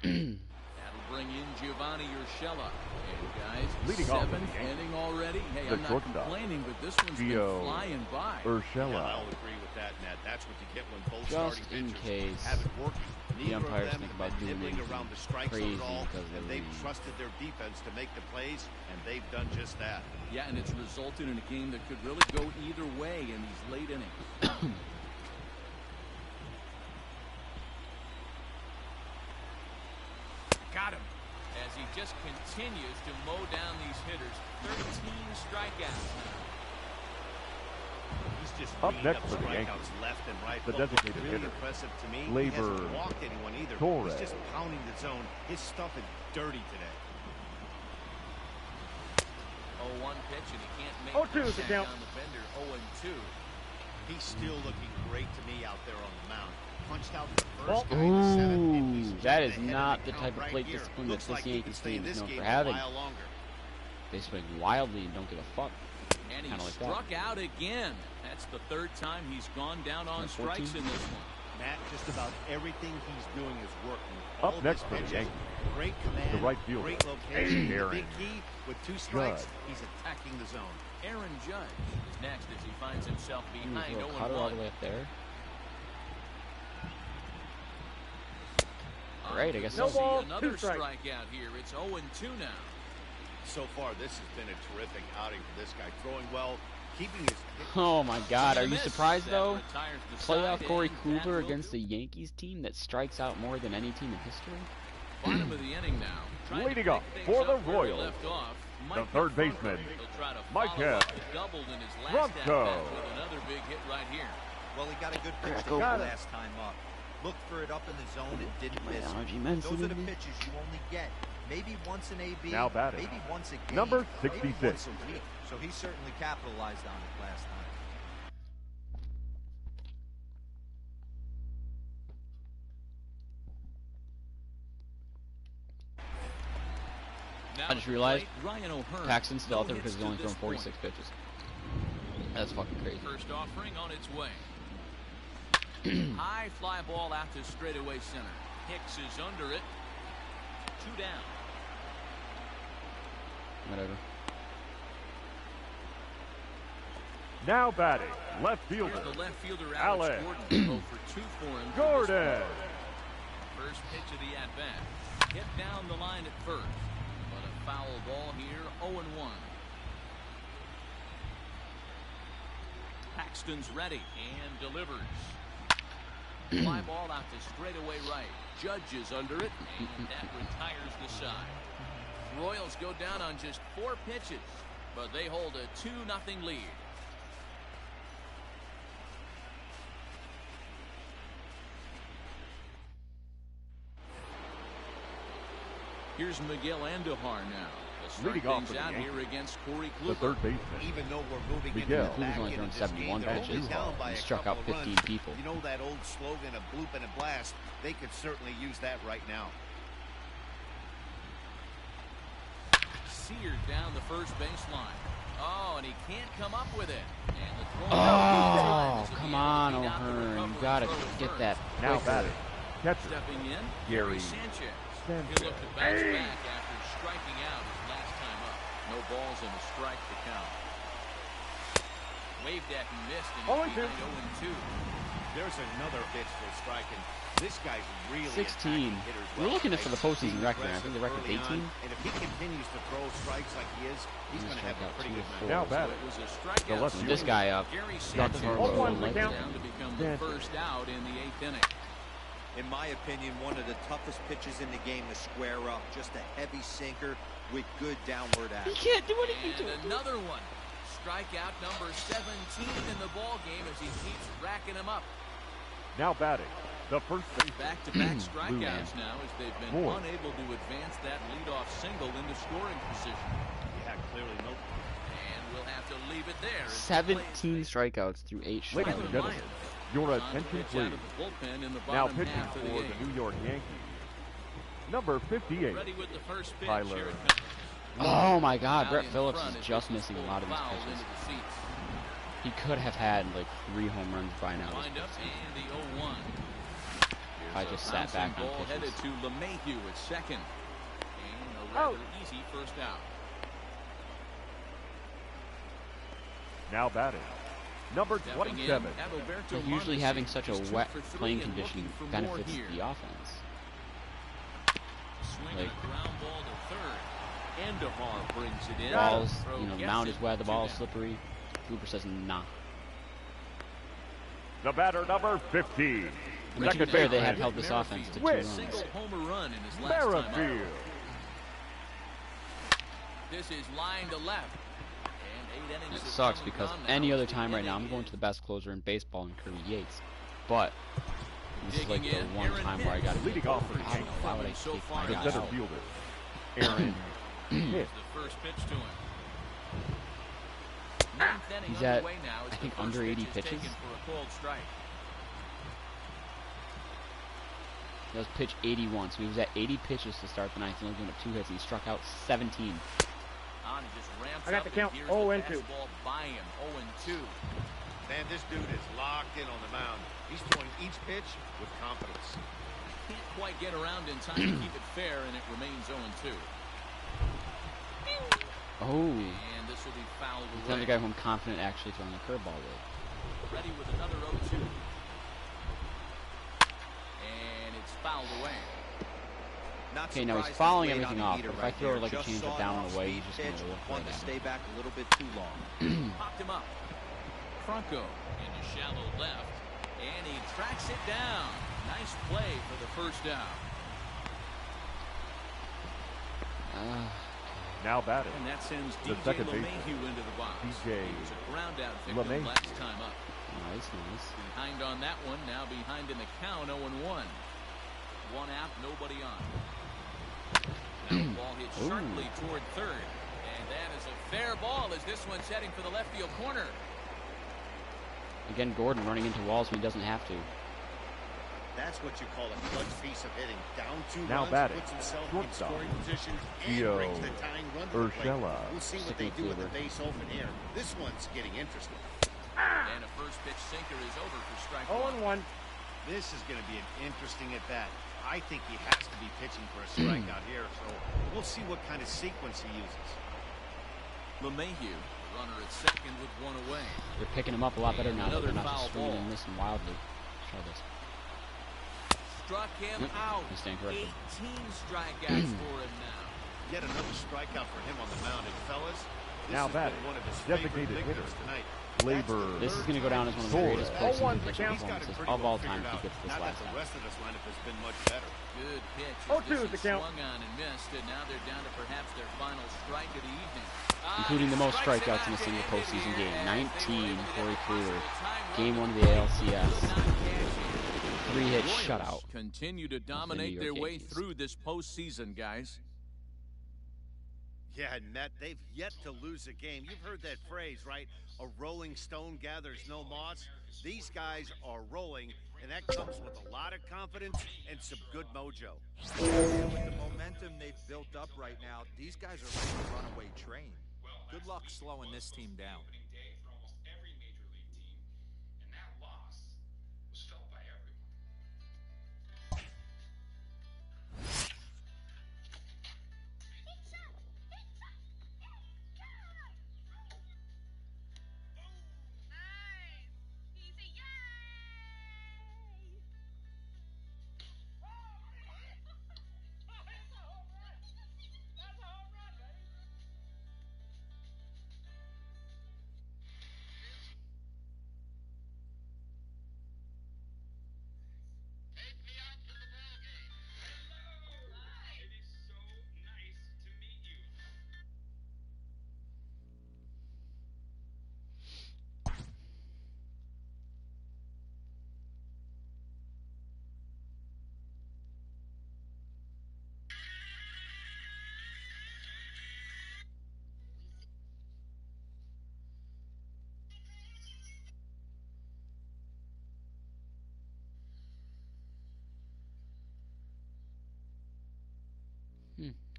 That'll bring in Giovanni Urshela. And guys, Leading off for the 7th Yankees, inning already. Hey, the I'm not shortstop, complaining, but this one's Gio been flying by. Yeah, Urshela. I'll agree with that, Matt. That's what you get when both Just starting in pitchers case have it working. Neither umpires of them think have about been doing nibbling anything around the strike zone crazy at all, because and of they've the rain. trusted their defense to make the plays, and they've done just that. Yeah, and it's resulted in a game that could really go either way in these late innings. Got him. As he just continues to mow down these hitters. 13 strikeouts now. He's just Up bringing next up for the Yankees, strikeouts left and right. the But what's designated really hitter, impressive to me, he Labor hasn't walked anyone either. Torres. He's just pounding the zone. His stuff is dirty today. 0-1 pitch, and he can't make 0-2 is the contact count. on the bender. 0-2. He's still looking great to me out there on the mound. Punched out the Ball. first guy in the seventh, and he's Ooh, that jumped is ahead of not the count type of right plate here. discipline Looks that this like he could Yankees stay team in is this known game for a having. while longer. They swing wildly and don't give a fuck. And he Kinda like that. struck out again. That's the third time he's gone down on At strikes 14? in this one. Matt, just about everything he's doing is working. All Up of next his for the pitches, Yankees, great command, the right fielder, great location. The Aaron big key with 2 strikes, Judge. he's attacking the zone. Aaron Judge is next as he finds himself Ooh, behind throw a cutter all the 0-1. way up there. Great, I guess We'll so. ball, see another 2 strikes. strikeout here. It's 0-2 now. So far, this has been a terrific outing for this guy. Throwing well, keeping his... Oh my God, are Swing and you miss. surprised That though? retires the Playoff side, Corey and that Kluber will against do. the Yankees team that strikes out more than any team in history? Bottom of the inning now. Trying to Leading pick up things for the up where he Royals, left off. the Mike third McFarland. baseman, He'll try to Mike follow up Hill. the doubled in his last Bronco. at-bat with another big hit right here. Well, he got a good pitch to Got hit it. last time up. Looked for it up in the zone and didn't My miss it. allergy medicine Those are the in me. pitches you only get. Maybe once in AB, Now batting. maybe once a game, Number maybe 66. once a week. So he certainly capitalized on it last time. Now I just realized Ryan O'Hearn. Paxton's still out there No because he's hits only to thrown this 46 point. pitches. That's fucking crazy. First offering on its way. High fly ball out to straightaway center. Hicks is under it. 2 down. Whatever. Now batting, left Here's fielder, the left fielder Alex Alex Gordon. 0 for 2 for him. Gordon. First pitch of the at-bat. Hit down the line at first. But a foul ball here, 0-1. Paxton's ready and delivers. Fly ball out to straightaway right. Judge is under it, and that retires the side. Royals go down on just 4 pitches, but they hold a 2-0 lead. Here's Miguel Andujar now. Start Leading off things for the out Yankees, here against Corey the Kluber. third baseman, Even though we're moving Miguel. into the back Kluber's only end thrown of this 71 game, they're only pitches. down by He a struck couple out of 15 runs. people. You know that old slogan, a bloop and a blast? They could certainly use that right now. Seared down the first baseline. Oh, and he can't come up with it. And the throw Oh, is come able to on, beat out the O'Hearn. You recovering gotta throw at get first. that Now quicker. batting, catcher, Stepping in, Gary Sanchez. Sanchez. He'll look to bounce back after striking out his last time up. No balls and a strike to count. Waved at and missed, and Oh, he's two. behind 0-2. There's another pitch for striking. This guy's really 16. attacking hitters We're well looking tonight. for the postseason Being record. I think the record's aggressive early 18. on, and if he continues to throw strikes like he is, he's He's going to have struck a out pretty 2 good of night. 4. Now So batting, it was a the strikeout. left With this guy up. Gary Got the Sanchez hard Oh, one goes for count. down to become the Sanchez. first out in the 8th inning. In my opinion, one of the toughest pitches in the game to square up. Just a heavy sinker with good downward He action. can't do anything to And it. another one. Strikeout number 17 in the ball game as he keeps racking them up. now batting, the first baseman, Back-to-back Blue strikeouts man. now as they've been Boy. unable to advance that leadoff single into scoring position. Yeah, clearly no. And we'll have to leave it there. as the 17 strikeouts through 8 ladies Tyler and strikeouts. gentlemen, Lyons your on to attention pitch out please. of the bullpen in the Now bottom pitching half of the for the game. New York Yankees, number 58, Ready with the first pitch. Tyler. Here it comes. Oh my God, Out Brett in Phillips front is as just this missing a pulled lot of these foul pitches. into the seats. He could have had like 3 home runs by now. Wind up and the 0-1. I Here's a just sat bouncing back on ball pitches. headed to LeMahieu at second. And a Oh. rather easy first out. now batting, number Stepping in, 27, Adalberto But usually Mondesi having such a is 2 wet for 3 playing and condition looking for more benefits here. the offense. Swinging Like- a ground ball to third. Andujar brings it in. Balls, Throw you know, gets mound it. is wet, the 2 ball is down. slippery. Cooper says nah. the batter number 50, I mean, to be second fair, they baseman, had held this offense to 2 Whit. runs. Single homer run in his last time Merrifield, up. This is line to left. And And it sucks because any other time right now, I'm going to the best closer in baseball in Kirby Yates. But this is like the one time where I got to leading off for the I don't know, why would I take my guy center out? fielder, Aaron. Here's the first pitch to him. He's at, I think, under 80 pitches. For a cold strike. That was pitch 81, so he was at 80 pitches to start the ninth. He only gave up 2 hits, and he struck out 17. I got the count. 0-2. By him. 0-2. Man, this dude is locked in on the mound. He's throwing each pitch with confidence. Can't quite get around in time to keep it fair, and it remains 0-2. Oh. And this will be fouled away. He's another guy who I'm confident actually throwing a curveball with. Ready with another 0-2. And it's fouled away. Okay, now he's following everything off, but if I throw like a changeup down and away, he's just going to look right to at stay me. back a little bit too long. Popped him up. Franco into shallow left, and he tracks it down. Nice play for the first down. Now batting. And that sends The DJ second LeMahieu into the box. DJ He was a ground out victim last time up. Nice, nice. Behind on that one, now behind in the count, 0-1. One out, nobody on. Now the ball hits sharply toward third. And that is a fair ball as this one's heading for the left field corner. Again, Gordon running into walls when he doesn't have to. That's what you call a clutch piece of hitting. Down 2 now runs, batting. puts himself in Shortstop. scoring position, and Gio brings the tying run to the plate. Urshela. We'll see what they do with the base open here. This one's getting interesting. And a first pitch sinker is over for strike 1. This is going to be an interesting at bat. I think he has to be pitching for a strikeout here, so we'll see what kind of sequence he uses. LeMahieu, runner at second with one away. They're picking him up a lot better now. They're not Foul just swinging ball. and missing wildly. Try this. Struck him out. He's staying corrected. 18 strikeouts for him now. Yet another strikeout for him on the mound. And fellas, this Now has been batting. one of his Designated favorite victims hitter. tonight. Labor. This is going to go down as one of the greatest Torres. postseason He's pitching got it performances pretty of well all time figured if he out. gets this Not last that the time. rest of this lineup has been much better. Good pitch. 0-2 is the count. Swung on and missed, and now they're down to perhaps their final strike of the evening. Including the most strikeouts in a single postseason game. 19, Corey Kluber. Game 1 of the ALCS. 3-hit shutout. Continue to dominate their way through this postseason, guys. Yeah, and Matt, they've yet to lose a game. You've heard that phrase, right? A rolling stone gathers no moss. These guys are rolling, and that comes with a lot of confidence and some good mojo. And with the momentum they've built up right now, these guys are like a runaway train. Good luck slowing this team down.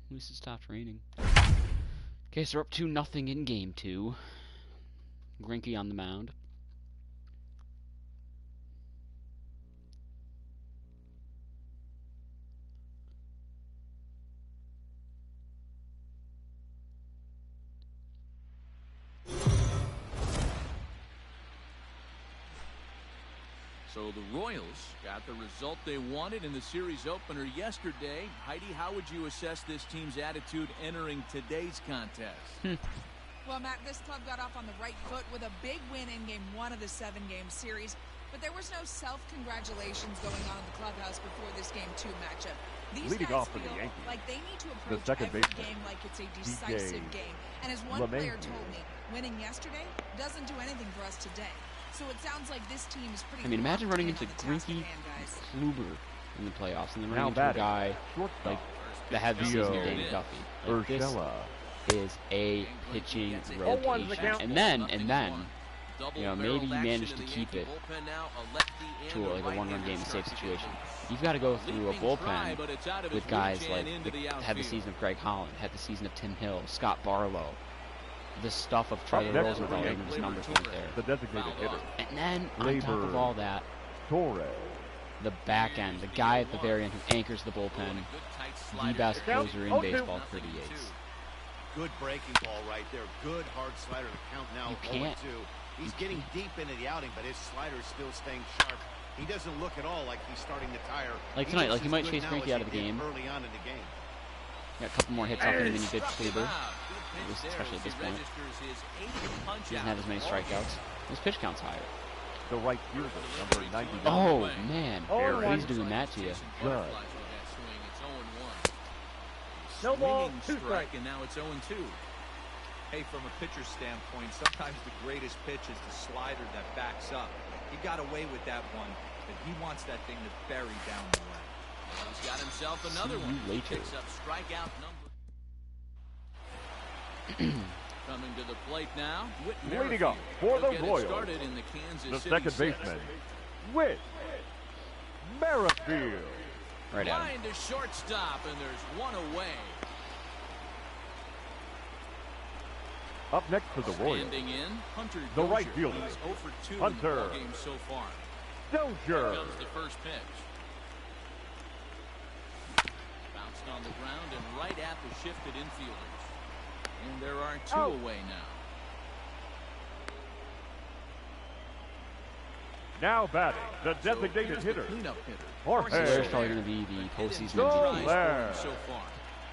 At least it stopped raining. Okay, so we're up 2-0 in game 2. Greinke on the mound. So the Royals got the result they wanted in the series opener yesterday. Heidi, how would you assess this team's attitude entering today's contest? Well, Matt, this club got off on the right foot with a big win in Game 1 of the 7-game series, but there was no self-congratulations going on in the clubhouse before this Game 2 matchup. These Leading guys off for the feel Yankees, like they need to the approach second every baseman, game like it's a decisive game. And as one player told me, winning yesterday doesn't do anything for us today. So it sounds like this team is pretty. I mean, imagine running into Grinky Kluber in the playoffs, and then running into a guy like that had the season of Danny Duffy. Like, this is a pitching rotation, and then you know, maybe you manage to keep it to like a one-run game, a safe situation. You've got to go through a bullpen with guys like had the season of Greg Holland, had the season of Tim Hill, Scott Barlow, the stuff of Charlie Rosenthal, even his numbers weren't there. The designated hitter. And then on top of all that, Torres. the back end, the guy at the very end who anchors the bullpen, the best closer in baseball for the Yates. Good breaking ball right there. Good hard slider to count now. You can't. 0-2. He's getting deep into the outing, but his slider is still staying sharp. He doesn't look at all like he's starting to tire. Like tonight, like he might chase Grinky out of the game. Early on in the game. Got a couple more hits off him than he did Kluber, especially at this point. He doesn't have as many strikeouts. His pitch count's higher. The right fielder, number 99. Oh, man. He's doing that to you. Good. No ball, 2 strike, and now it's 0-2. Hey, from a pitcher's standpoint, sometimes the greatest pitch is the slider that backs up. He got away with that one, but he wants that thing to bury down the lane. He's got himself another one. He picks up strikeout number. Coming to the plate now, Whit Leading up for the Royals, started in the Kansas the City second baseman, Whit Merrifield. Right at him. Line to shortstop, and there's one away. Up next for the Royals, Standing in, Hunter the Dozier. right fielder, He's 0 for 2 Hunter in the ball game so far. Dozier. Here comes the first pitch. Bounced on the ground and right at the shifted infielders. And there are 2 away now. Now batting, the designated hitter, Cleanup hitter. Jorge Soler's probably going to be the postseason MVP. Soler. So far.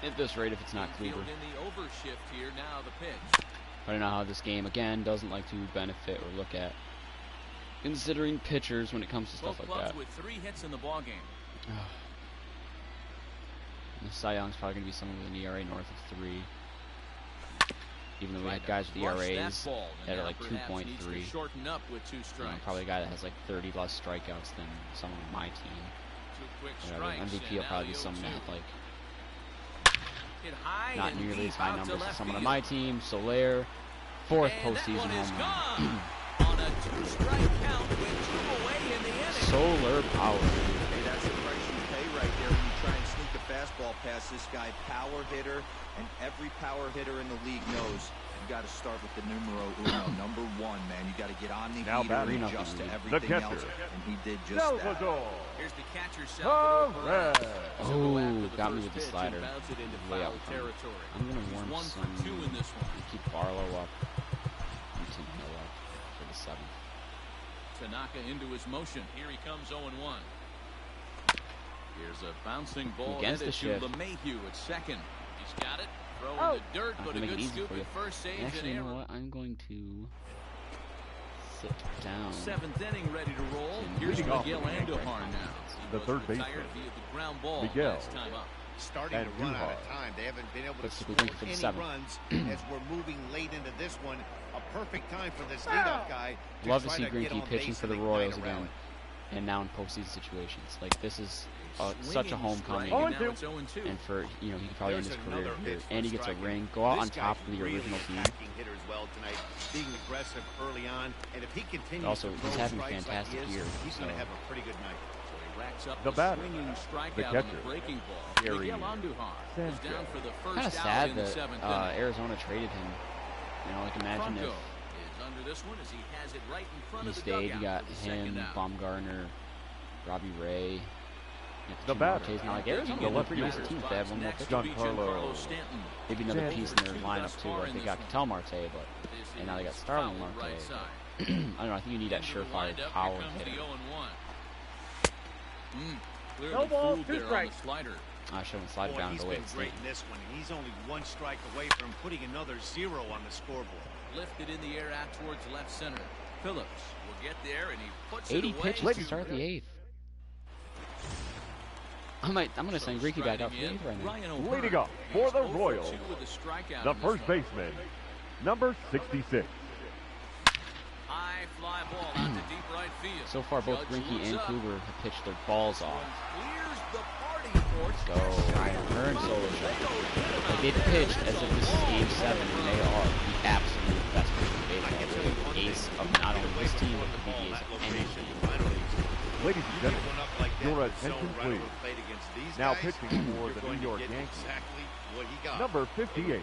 At this rate, if it's not Field Kluber. in the overshift here. Now the pitch. I don't know how this game, again, doesn't like to benefit or look at considering pitchers when it comes to stuff Both like clubs that. with 3 hits in the ball game. The Cy Young's probably going to be someone with an ERA north of 3. Even though we had guys with ERAs that are like 2.3. Shorten up with 2 You know, strikes. probably a guy that has like 30 less strikeouts than someone on my team. 2 quick Whatever. strikes. MVP will probably be someone that like Hit high not and nearly deep as high out to numbers as left someone on field. my team. Soler, 4th And that postseason one is home run. gone. On a 2-strike count with 2 away in the inning. Soler power. Hey, that's the price you pay right there when you try and sneak a fastball past this guy. Power hitter, and every power hitter in the league knows you got to start with the numero uno, number 1, man. You got to get on the Now heater batting, and adjust to the everything catcher, else, and he did just that. Salvador Here's the catcher, Salvador Torres. Perez. Oh, got me with the Pitch slider. and bounce it into Way foul out front. territory. I'm going to warm He's 1 some. for 2 in this one. Keep Barlow up. And Tim Hill up for the 7th. Tanaka into his motion. Here he comes 0-1. Here's a bouncing ball Against headed the shift. to LeMahieu at second. He's got it. Throw in the dirt, Not but to a make it good easy scoop for you. at first stage Actually, you and know error. what? I'm going to sit down. 7th inning ready to roll. And Here's leading off Miguel the Andujar now. the He third was baseman, retired via the ground ball Miguel last time up. Starting and to run out of Duhar. time. They haven't been able to Let's see if we score can for the any 7th. runs as we're moving late into this one. A perfect time for this leadoff guy. Love to try see get Greinke on pitching base for the and ignite Royals a again. rally. And now in postseason situations. Like, this is such a homecoming. Swinging strike, and now it's 0-2. And for, you know, he could probably end his There's career another here. pitch for And he gets a striking. ring. Go out This on top guy's of the really original team. attacking hitters well tonight, being aggressive early on, and if he continues Also, to he's throw having a strikes fantastic like he year, is, he's going to so- have a pretty good night. So he racks up The the batter, swinging the strikeout on catcher, the breaking ball. Gary Miguel Andujar is Sanchez. down for the Kind of first out sad in the that 7th inning. Arizona traded him. You know, like imagine Franco if is under this one as he has it right in front he of the stayed. You dugout got for the second him, out. Baumgartner, Robbie Ray. The batter, Now, like Arizona the would be a left pretty fielder, decent team if they had one more Next pitcher. to be Giancarlo Stanton. Maybe another Sanchez. piece in their lineup too. Like they got Ketel Marte, but This and now they got is Starling foul Marte. right side. I don't know. I think you need that Into the surefire windup, power here comes the hitter. 0-1. Clearly No ball, fooled 2 there on strikes. the slider. I shouldn't slide it Boy, down he's the way been it's great taken. in this one, and he's only 1 strike away from putting another 0 on the scoreboard. Lifted in the air out towards left center. Phillips will get there, and he puts 80 it away. pitches to start the 8th. I'm gonna send Greeky back out for the 8th right now. Leading up for the Royals, the first baseman, number 66. High fly ball out to deep right field. So far, both Greinke and Kluber have pitched their balls off. Clears the party court. Go. Earn solo shot. Like, they've pitched as if this is Game 7, and they are the absolute best pitcher in baseball. They're the ace of not only this team, but the ace of any team. Ladies and gentlemen, your attention please. Now pitching for the New York Yankees, number 58,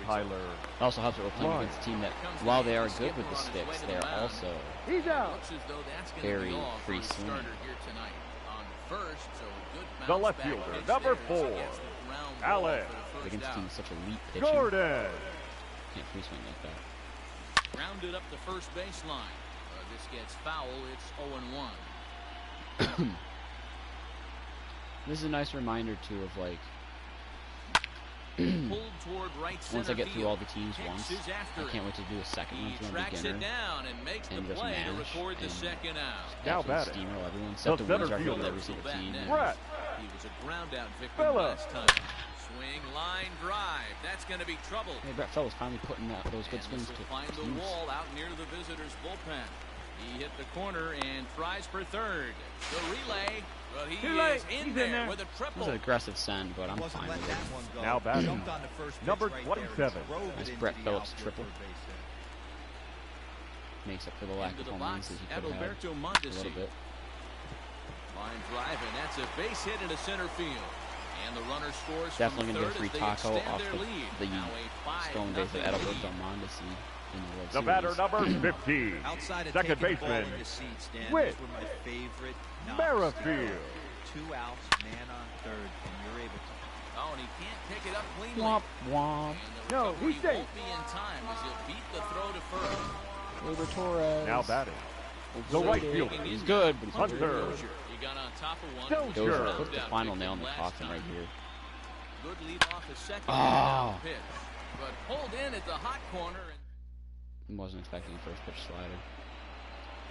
Tyler. It also helps that we're playing against a team that, while they are good with the sticks, they are also very free swinging. The left fielder, number 4, Alex. Against a team with such elite pitching. Jordan. Can't free swing like that. Rounded up the first baseline. This gets foul. It's 0-1. This is a nice reminder too of like Pulled toward right once I get through field. all the teams once, I can't wait to do a second one He for a tracks beginner it down and makes the and just play to mash record the and second out. Now absolutely batting, steamroll everyone except the the ones center I feel fielder, every single team. Brett. He was a ground out victim Phillips. last time. Swing, line, drive. That's going to be trouble. Hey, Brett Phillips finally putting those good And swings this to will find the use. wall out near the visitor's bullpen. He hit the corner and tries for third. The relay, but he is in there with a It triple. was an aggressive send, but I'm fine with it. Now batting, number 27. Nice Brett Phillips triple. Makes up for the lack Into of the home runs box, that he could have Adalberto had a Mondesi. little bit. Line drive, and that's a base hit into center field. And the runner scores Definitely from going to third get a free as they taco extend off their lead. the Now a stolen 5-0 base of Adalberto lead. Mondesi in the World The Series. batter, number 15, Outside of second taking the ball baseman, into seats, Dan, Whit those were my favorite knocks. Merrifield. 2 outs, man on third, and you're able to. Oh, and he can't pick it up cleanly. Womp womp. And the No, recovery he's safe. won't be in time as he'll beat the throw to first. Kluber Torres. Now batting, the right fielder, He's good, but he's Hunter. He got on top of one. Dozier. Dozier put the final nail in the coffin right here. Good lead off a second Oh. pitch, but pulled in at the hot corner and Wasn't expecting the first pitch slider.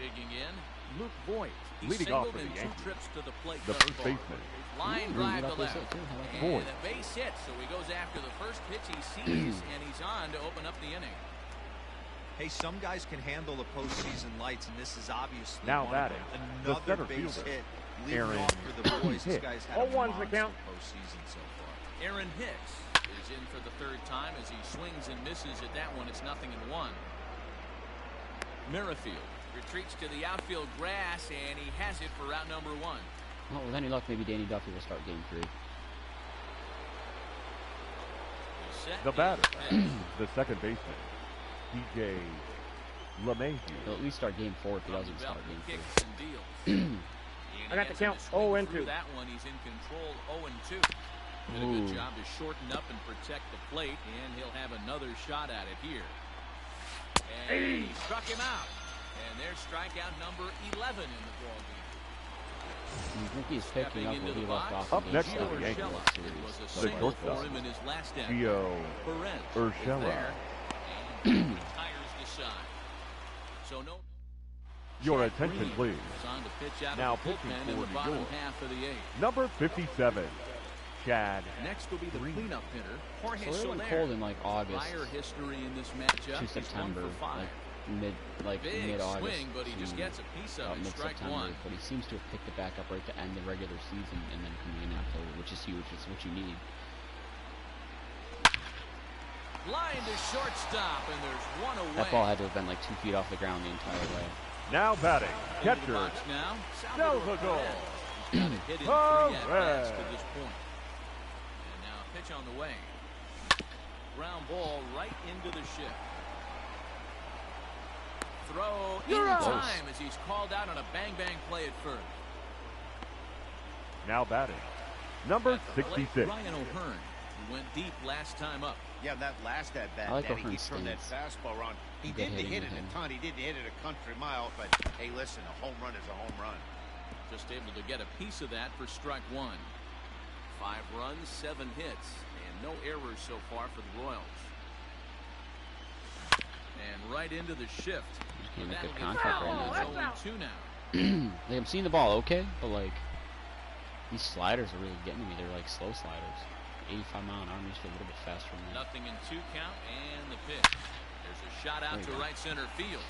digging in. Luke Voigt. He Leading off singled for the in 2 Yankees, trips to the plate the thus first far. baseman, Line Ooh, drive got to this left. hit too. How about that? Voigt. And a base hit, so he goes after the first pitch he sees, and he's on to open up the inning. Hey, some guys can handle the postseason lights, and this is obviously Now one batting, of them. the Another center base fielder, hit. Leading Aaron off for the boys. This Hicks. guy's had a 0-1's the monster count. postseason so far. Aaron Hicks is in for the third time as he swings and misses at that one. It's 0-1. Merrifield retreats to the outfield grass, and he has it for route number 1. Well, with any luck, maybe Danny Duffy will start game 3. the batter, the second baseman, DJ LeMahieu. He'll at least start game 4 if he doesn't start game 3. Kicks and deals. I got the count 0-2. That one, he's in control 0-2. Did a Ooh. good job to shorten up and protect the plate, and he'll have another shot at it here. And he struck him out. And there's strikeout number 11 in the ballgame. I think he's picking up Stepping where into he the left box, off Up in next game for the 7 Yankees, of It series. was a the single for shortstop, him in his last at Gio Perez is Urshela. there, and retires the side. So no. Your Chad attention, Green please. is on to pitch out Now of the pitching bullpen for in the New bottom York. half of the 8th. Number 57, Chad. Next will be the Green. cleanup hitter, Jorge So it went Soler. cold in like August Prior history in this matchup. to He's September, 1 for 5. like Big mid-August swing, but he just to gets a piece of about it. Strike mid-September. 1. But he seems to have picked it back up right to end the regular season and then coming in October, which is huge. It's what you need. Line to shortstop, and there's one away. That ball had to have been like 2 feet off the ground the entire way. Now batting, Into the catcher, box now. Salvador. He's got a hit in 3 at-bats to this point. And now a pitch on the way. Ground ball right into the shift. Throw You're in out. time as he's called out on a bang-bang play at first. Now batting, number At the plate, 66, Ryan O'Hearn, who went deep last time up. Yeah, that last at bat, I like Danny, he O'Hearn's turned that stance. fastball around. He Good didn't hitting hit with it him. a ton. He didn't hit it a country mile, but hey, listen, a home run is a home run. Just able to get a piece of that for strike 1. 5 runs, 7 hits, and no errors so far for the Royals. And right into the shift. Can't make That'll good get contact fouled. right now. It's 0-2 now. Like, I'm seeing the ball okay, but like These sliders are really getting to me. They're like slow sliders. 85-mile-an-hour makes you a little bit faster than that. 0-2 count, and the pitch. There's a shot out to right center field.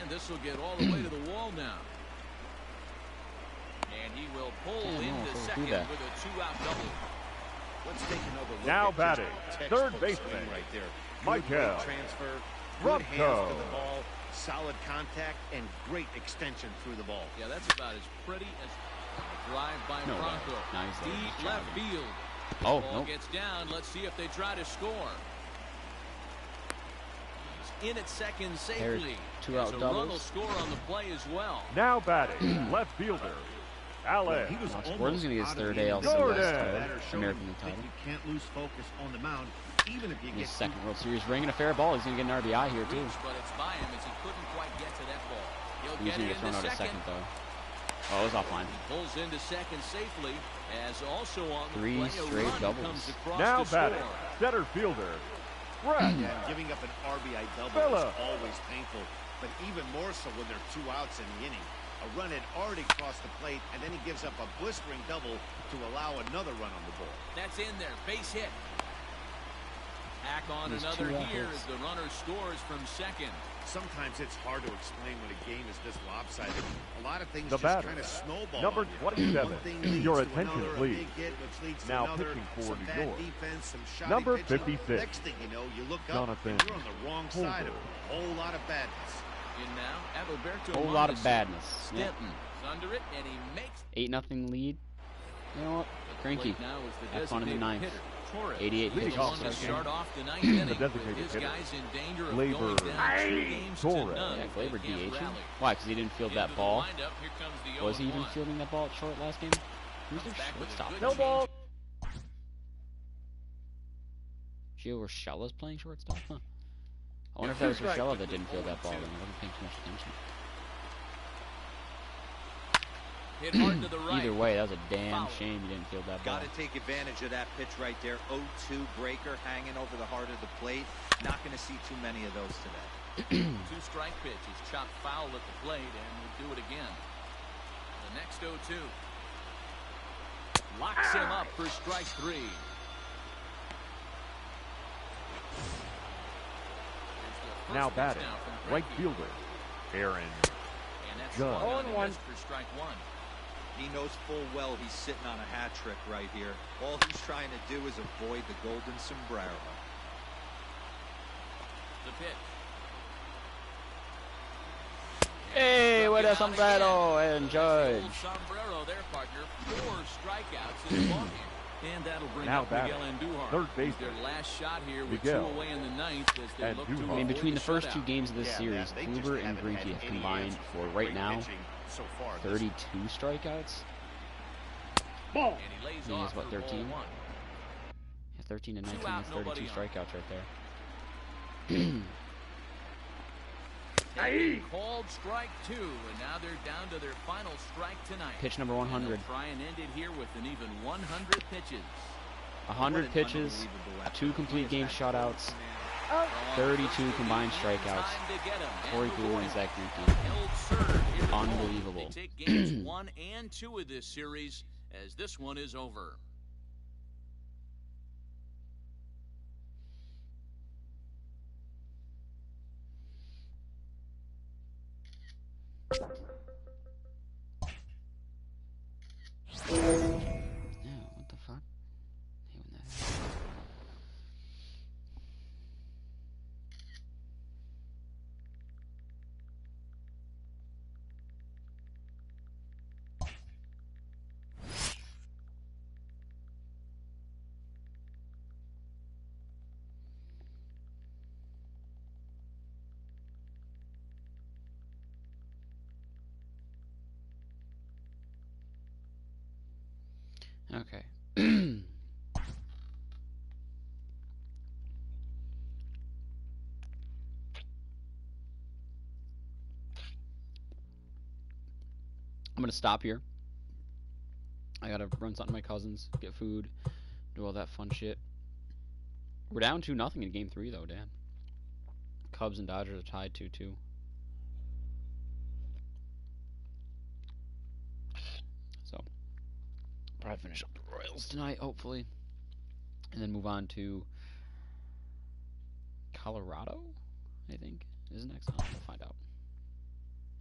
And this will get all the way to the wall now. And he will pull into second with a 2-out double. Let's take another look. Now at batting, third baseman, right there. Michael Transfer, good hands Rubko. to the ball, solid contact, and great extension through the ball. Yeah, that's about as pretty as a drive by No way. Bronco. Nice. Deep left field. Oh, Ball nope. gets down. Let's see if they try to score. He's in at second safely. Two-out As a run will doubles. score on the play as well. Now batting, left fielder, Alex. He was Gordon's gonna get his out of third the ALCS inning. Gordon. Batter showing American League that title. you can't lose focus on the mound, even if you His get second World Series ring and a fair ball. He's gonna get an RBI here too. Reach, but it's by him as he couldn't quite get to that ball. He'll He's get gonna it get thrown into out at second. second though. Oh, it was offline. He pulls into second safely, as also on the Three play, a straight run doubles. comes across Now to batting, score. center fielder, Brett. Yeah, and giving up an RBI double Phillip. is always painful, but even more so when there are 2 outs in the inning. A run had already crossed the plate, and then he gives up a blistering double to allow another run on the ball. That's in there, base hit. Tack on There's another 2 out here hits. as the runner scores from second. Sometimes it's hard to explain when a game is this lopsided. A lot of things The just batter, kind of snowball number on you. 27. One thing leads Your to attention, another, please. A big hit, which leads to Now another, pitching for some New bad York. defense, some shoddy Number pitching. 56. Next thing you know, you look up Jonathan and you're on the wrong side of Holder. a whole lot of badness. In now, Adalberto Whole lot of Mondesi. badness. Yeah. Stanton is under it, and he makes 8-0 lead. You know what? Cranky. plate now is the Have fun in the designated ninth. hitter. Torres 88 is the pitches. one to Leading start off off the ninth inning with designated his hitter. guys in danger of Glaber. going down 2 games to Torres. none. Yeah, if Glaber they can't DH. rally. Why? Because he didn't field that Into the ball. windup, here comes the Was he even 0-1. fielding that ball at short last game? Who's their Back with a shortstop? good No ball. Gio Urshela's playing shortstop? Huh. I wonder if that was Urshela that didn't field that ball. Then I wasn't paying too much attention. Hit hard to the right. Either way, that was a damn Foul. shame he didn't field that ball. Got to take advantage of that pitch right there. 0-2 breaker hanging over the heart of the plate. Not going to see too many of those today. 2 strike pitch is chopped foul at the plate, and we'll do it again. The next 0-2 locks him up for strike 3. Here's the first Now pitch batting, now from right Greinke. fielder, Aaron. And that's Gunn. swung on and 0-1. missed for strike 1. He knows full well he's sitting on a hat trick right here. All he's trying to do is avoid the golden sombrero. The pitch. Hey, what a Struck him out sombrero again. and Judge. Old sombrero there, partner. 4 strikeouts in the ballgame. And that'll bring Now up Miguel batting, Andujar. third He's baseman, their last shot here with Miguel 2 away in the ninth as they look to Andujar. I mean, avoid between the first 2 shutout. games of this Yeah, series, man, they just Kluber and haven't had Greinke have any combined answer for for right great now pitching so far this 32 strikeouts. And he lays He off has what, for 13? ball 1. Yeah, 13 and 19 2 out, is 32 nobody on. strikeouts right there. They called strike 2, and now they're down to their final strike tonight. Pitch number And 100. they'll try and end it here with an even 100 pitches. 100 pitches, 2 complete game shutouts, 32 combined strikeouts. Corey Kluber and Zach Greinke. Unbelievable. They take games 1 and 2 of this series as this one is over. Yeah, what the fuck? Hey, when that happened. Okay. I'm gonna stop here. I gotta run something to my cousins, get food, do all that fun shit. We're down 2-0 in game 3 though, Dan. Cubs and Dodgers are tied 2-2. to finish up the Royals tonight, hopefully. And then move on to Colorado, I think, is next. We'll find out.